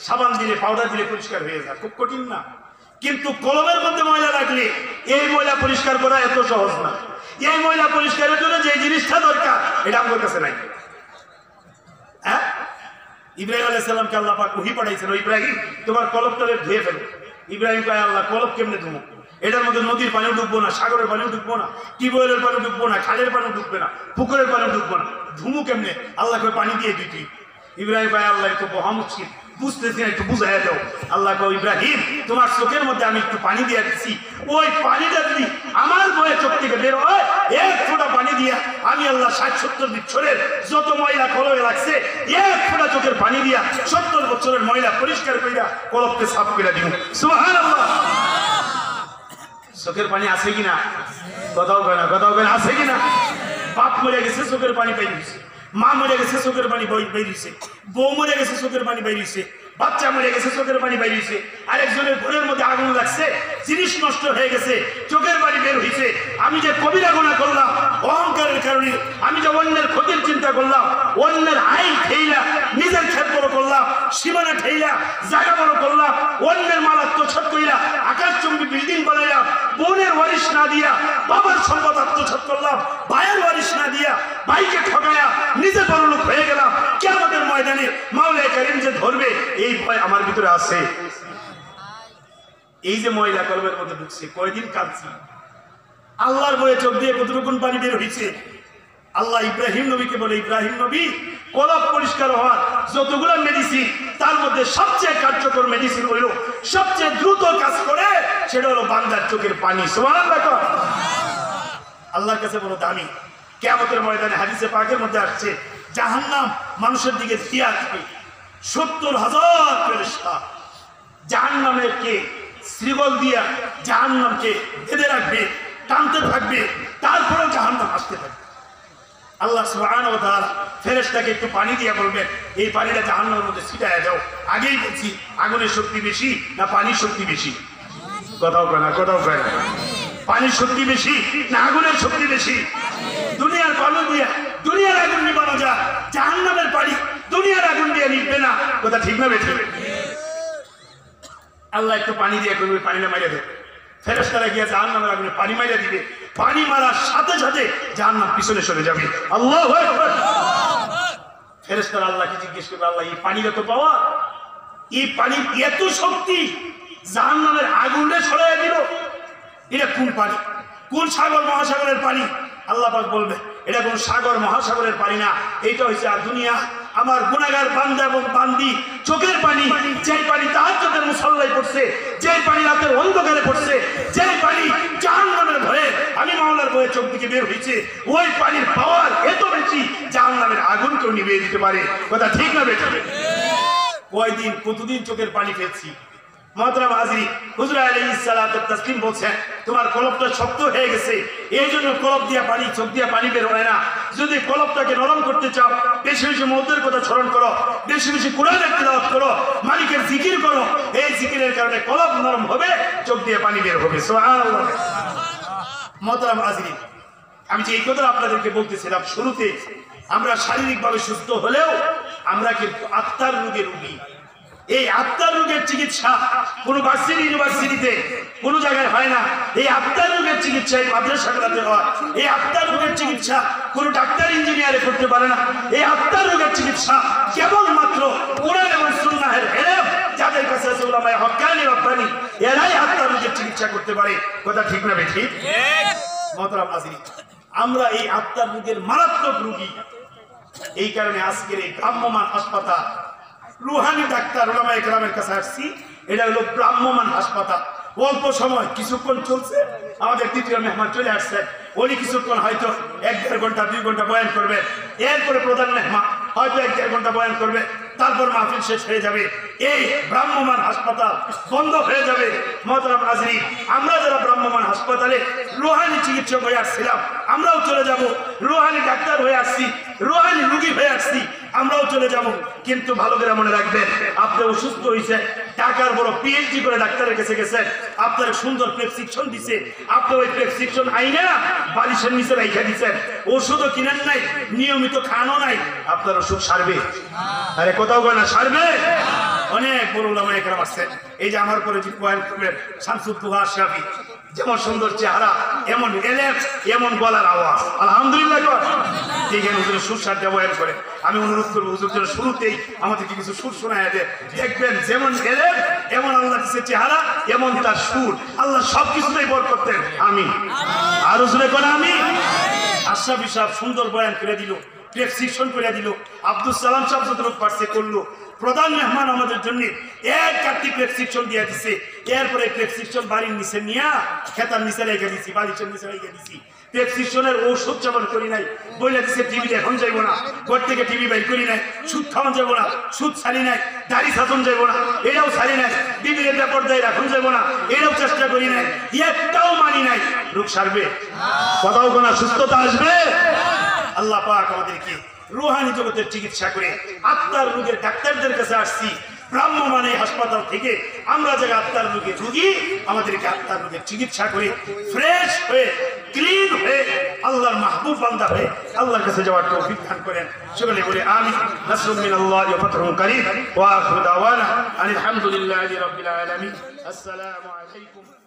সাবান দিলে, পাউডার দিলে পরিষ্কার হয়ে যায়, খুব কঠিন না। কিন্তু কলমের মধ্যে ময়লা লাগলে এই ময়লা পরিষ্কার করা এত সহজ না। এই ময়লা পরিষ্কারের জন্য যে জিনিসটা দরকার এটা আমার কাছে নাই। হ্যাঁ, ইব্রাহিম আলাইহিস সালামকে আল্লাহ পাক ওহী পাঠাইছেন, ইব্রাহিম তোমার কলবটাকে ধুয়ে ফেলো। ইব্রাহিম কয়, আল্লাহ কলব কেমনে ধুবো? এটার মধ্যে নদীর পানিও ডুববো না, সাগরের পানিও ডুববো না, টিউবওয়েলের পানিও ডুববো না, খালের পানিও ডুববে না, পুকুরের পানিও ডুববো না, ধুমু কেমনে? আল্লাহ কয় পানি দিয়ে দিই। ইব্রাহিম ভাই আল্লাহ একটু বহা মুশকিল বুঝতেছি না, একটু বুঝাই দাও। আল্লাহ কও ইব্রাহিম তোমার চোখের মধ্যে আমি একটু পানি দিয়ে দিচ্ছি, ওই পানিটা যদি আমার বয়ে চোখ থেকে বের হয়, এক ফোঁটা পানি দিয়া আমি আল্লাহ 60-70 বছরের যত ময়লা কলবে লাগছে এক ফোঁটা চোখের পানি দিয়া 70 বছরের ময়লা পরিষ্কার কইরা কলবকে সাফ করে দিব। সুবহানাল্লাহ। চোখের পানি আছে কিনা? কথাও কেন আছে কিনা? বাপ মরে গেছে চোখের পানি বেরিয়েছে, মা মরে গেছে চোখের পানি বেরিয়েছে, বউ মরে গেছে চোখের পানি বেরিয়েছে, বাচ্চা মরে গেছে চোখের পানি বেরিয়েছে, আরেকজনের ঘরের মধ্যে আগুন লাগছে, জিনিস নষ্ট হয়ে গেছে, চোখের পানি বের হয়েছে। আমি যে কবিরা গুনাহ করলাম অহংকারের কারণে, আমি যে অন্যের ক্ষতির চিন্তা করলাম, অন্যের আইন ঠেইলা নিজের ক্ষেত বড় করলাম, সীমানা ঠেইলা জায়গা বড় করলাম, অন্যের মাল আত্মসাৎ কইরা আকাশচুম্বী বিল্ডিং বানাইলাম, বোনের ওয়ারিশ না দিয়া বাবার সম্পদ আত্মসাৎ করলাম, ভাইয়ের ওয়ারিশ না দিয়া ভাইকে ঠকায়া নিজে বড়লোক হয়ে গেলাম। কিয়ামতের ময়দানে মাওলানা কারীম যে ধরবে এই ভয় আমার ভিতরে আছে। এই যে ময়লা কলবের মধ্যে ঢুকছে, কয়দিন কাঁদছি, আল্লাহর বয়ে চোখ দিয়ে কতটুকুন পানি বের হয়েছে। আল্লাহ ইব্রাহিম নবীকে বলে, ইব্রাহিম নবী কলব পরিষ্কার হওয়ার যতগুলো মেডিসিন, তার মধ্যে সবচেয়ে কার্যকর মেডিসিন হইল, সবচেয়ে দ্রুত কাজ করে, সেটা হলো বান্দার চোখের পানি। সুবহানাল্লাহ। আল্লাহর কাছে বড় দামি। কিয়ামতের ময়দানে হাদিসে পাকের মধ্যে আসছে, জাহান্নাম মানুষের দিকে ফিরে আসবে, 70,000 ফেরেশতা জাহান্নামের কে শ্রীবল দিয়া জাহান্নামকে বেঁধে রাখবে, টানতে থাকবে, তারপরেও জাহান্নাম আসতে থাকবে। আল্লাহ সুবহানাহু ওয়া তাআলা ফেরেশতাকে একটু পানি দিয়া বলবেন, এই পানিটা জাহান্নামের মধ্যে ছিটায়া দাও। আগেই বলছি, আগুনের শক্তি বেশি না পানির শক্তি বেশি? কথাও কয় না। পানির শক্তি বেশি না আগুনের শক্তি বেশি? দুনিয়ার পানি দিয়া দুনিয়ার আগুন নিবানো যায়, জাহান্নামের পানি দুনিয়ার আগুন দিয়ে নিবে না। কথা ঠিক না বেঠিক? আল্লাহ একটু পানি দিয়ে করবে, পানিটা মাইরা দেবে, ফেরেশতারা গিয়ে জাহান্নামের আগুনে পানি মাইরা দিবে, পানি মারার সাথে সাথে জাহান্নাম পিছনে সরে যাবে। আল্লাহু আকবার। ফেরেশতারা আল্লাহকে জিজ্ঞেস করবে, আল্লাহ এই পানিটা তো পাওয়া, এই পানির এত শক্তি জাহান্নামের আগুনে সরাইয়া দিল, এটা কোন পানি? কোন সাগর মহাসাগরের পানি? আল্লাহ পাক বলবে, এটা কোন সাগর মহাসাগরের পানি না, এটা হচ্ছে আর দুনিয়া আমার গুনাহগার বান্দা এবং বান্দি চোখের পানি, যেই পানি তাহাজ্জুদের মুসাল্লায় পড়ছে, যেই পানি রাতের অন্ধকারে পড়ছে, যেই পানি জাহান্নামের ভয়ে আমি মাওলার ভয়ে চোখ দিকে বের হয়েছে, ওই পানির পাওয়ার এত বেশি জাহান্নামের আগুনকেও নিভিয়ে দিতে পারে। কথা ঠিক না বেঠিক? কয়দিন কতদিন চোখের পানি ফেলছি। মুহতারাম হাজিরিন, হুজুর আলাইহিস সালাতু ওয়াস তাসলিম বলছেন, তোমার কলবটা শক্ত হয়ে গেছে, এই জন্য কলব দিয়া পানি, চোখ দিয়া পানি বের হয় না। যদি কলবটাকে নরম করতে চাও, বেশি বেশি মওতের কথা স্মরণ করো, বেশি বেশি কোরআনের তিলাওয়াত করো, মালিকের জিকির করো, এই জিকিরের কারণে কলব নরম হবে, চোখ দিয়ে পানি বের হবে। সুবহানাল্লাহ। মুহতারাম হাজিরিন, আমি যে এই কথা আপনাদেরকে বলতেছিলাম শুরুতে, আমরা শারীরিকভাবে সুস্থ হলেও আমরা কিন্তু আত্মার রোগের রোগী। এই আত্মার রোগের চিকিৎসা কোন ভার্সিটি ইউনিভার্সিটিতে কোন জায়গায় হয় না। এই আত্মার রোগের চিকিৎসা এই মাদ্রাসাগুলোতে হয়। এই আত্মার রোগের চিকিৎসা কোন ডাক্তার ইঞ্জিনিয়ারে করতে পারে না। এই আত্মার রোগের চিকিৎসা কেবলমাত্র কোরআন এবং সুন্নাহের ইলম যাদের কাছে আছে, উলামায়ে হক্কানি রব্বানি, এরাই আত্মার রোগের চিকিৎসা করতে পারে। কথা ঠিক না বেঠিক? মুহতারাম হাজিরিন, আমরা এই আত্মার রোগের মারাত্মক রোগী। এই কারণে আজকের এই ভ্রাম্যমান হাসপাতাল, রুহানি ডাক্তার উলামায়ে কেরামের কাছে আসছি, এটা হলো ভ্রাম্যমান হাসপাতাল। অল্প সময় কিছুক্ষণ চলছে, আমাদের তৃতীয় মেহমান চলে আসছে, উনি কিছুক্ষণ হয়তো 1-1.5 ঘন্টা 2 ঘন্টা বয়ান করবে, এরপরে প্রধান মেহমান হয়তো 1-1.5 ঘন্টা বয়ান করবে, তারপর মাহফিল শেষ হয়ে যাবে, এই ভ্রাম্যমান হাসপাতাল বন্ধ হয়ে যাবে। মুহতারাম হাজিরিন, আমরা যারা ভ্রাম্যমান হাসপাতালে রুহানি চিকিৎসক হয়ে আসছিলাম, আমরাও চলে যাব। রুহানি ডাক্তার হয়ে আসছি, রুহানি রোগী হয়ে আসছি, আমরাও চলে যাব। কিন্তু ভালো করে মনে রাখবেন, আপনি অসুস্থ হয়েছে, ঢাকার বড় পিএইচডি করে ডাক্তারের কাছে গেছেন, আপনার সুন্দর প্রেসক্রিপশন দিছে, আপনি ওই প্রেসক্রিপশন আইনা বালিশের নিচে রেখে দিচ্ছেন, ওষুধও কিনেন নাই, নিয়মিত খানো নাই, আপনার অসুখ সারবে? আরে কোথাও কয় না সারবে? অনেক বড় উলামায়ে কেরাম আসছেন, এই যে আমার পরে যে বয়ান করবেন শামসুদ দুহা আশরাফি, যেমন সুন্দর চেহারা, এমন এলেম, এমন গলার আওয়াজ, আলহামদুলিল্লাহ। এইখানে হুজুরের সুর সার দিয়ে বয়ান করে, আমি অনুরোধ করবো হুজুর যেন শুরুতেই আমাদেরকে কিছু সুর শোনায় দেয়। দেখবেন যেমন এলেম, এমন আল্লাহ দিচ্ছে চেহারা, এমন তার সুর, আল্লাহ সবকিছুতেই বরকত দেন। আমিন। আর হুজুরে করে আমি আশরাফি সাহেব সুন্দর বয়ান করে দিল, প্রেসক্রিপশন করে দিল। আব্দুল সালাম সাহেব যতটুকু পারছে করলো। প্রধান মেহমান আমাদের জন্য এক কাটটি প্রেসক্রিপশন দিয়ে দিছে। এরপরে প্রেসক্রিপশন বাড়ির নিচে নিয়ে খেতার নিচে রেখে দিছি, বালিশের নিচে রেখে দিছি। প্রেসক্রিপশনের ঔষধ যেমন করি নাই, বইলে দিছে টিভি এখন যাইব না, ঘর থেকে টিভি বাইর করি নাই, সুদ খাওয়ান যাবো না, সুদ ছাড়ি নাই, দাড়ি সাধন যাইব না, এটাও ছাড়ি নাই, বিবির ব্যাপার দেয় রাখুন যাইব না, এটাও চেষ্টা করি নাই, একটাও মানি নাই। রোগ সারবে? কথাও কোনা সুস্থতা আসবে? আল্লাহ পাক আমাদেরকে রুহানি জগতের চিকিৎসা করে আত্মার রোগের ডাক্তারদের কাছে আসছি। ব্রাহ্মণ হাসপাতাল থেকে আমরা যারা আত্মার রোগে রুগী, আমাদেরকে আত্মার রোগের চিকিৎসা করে ফ্রেশ হয়ে ক্লিন হয়ে আল্লাহর মাহবুব বান্দা হয়ে আল্লাহর কাছে যাওয়ার তৌফিক দান করেন। সকলে বলে আমিন। নাসরুম মিনাল্লাহি ওয়া ফাতহুন কারীম ওয়া আখিরু দাওয়ানা আলহামদুলিল্লাহি রাব্বিল আলামিন। আসসালামু আলাইকুম।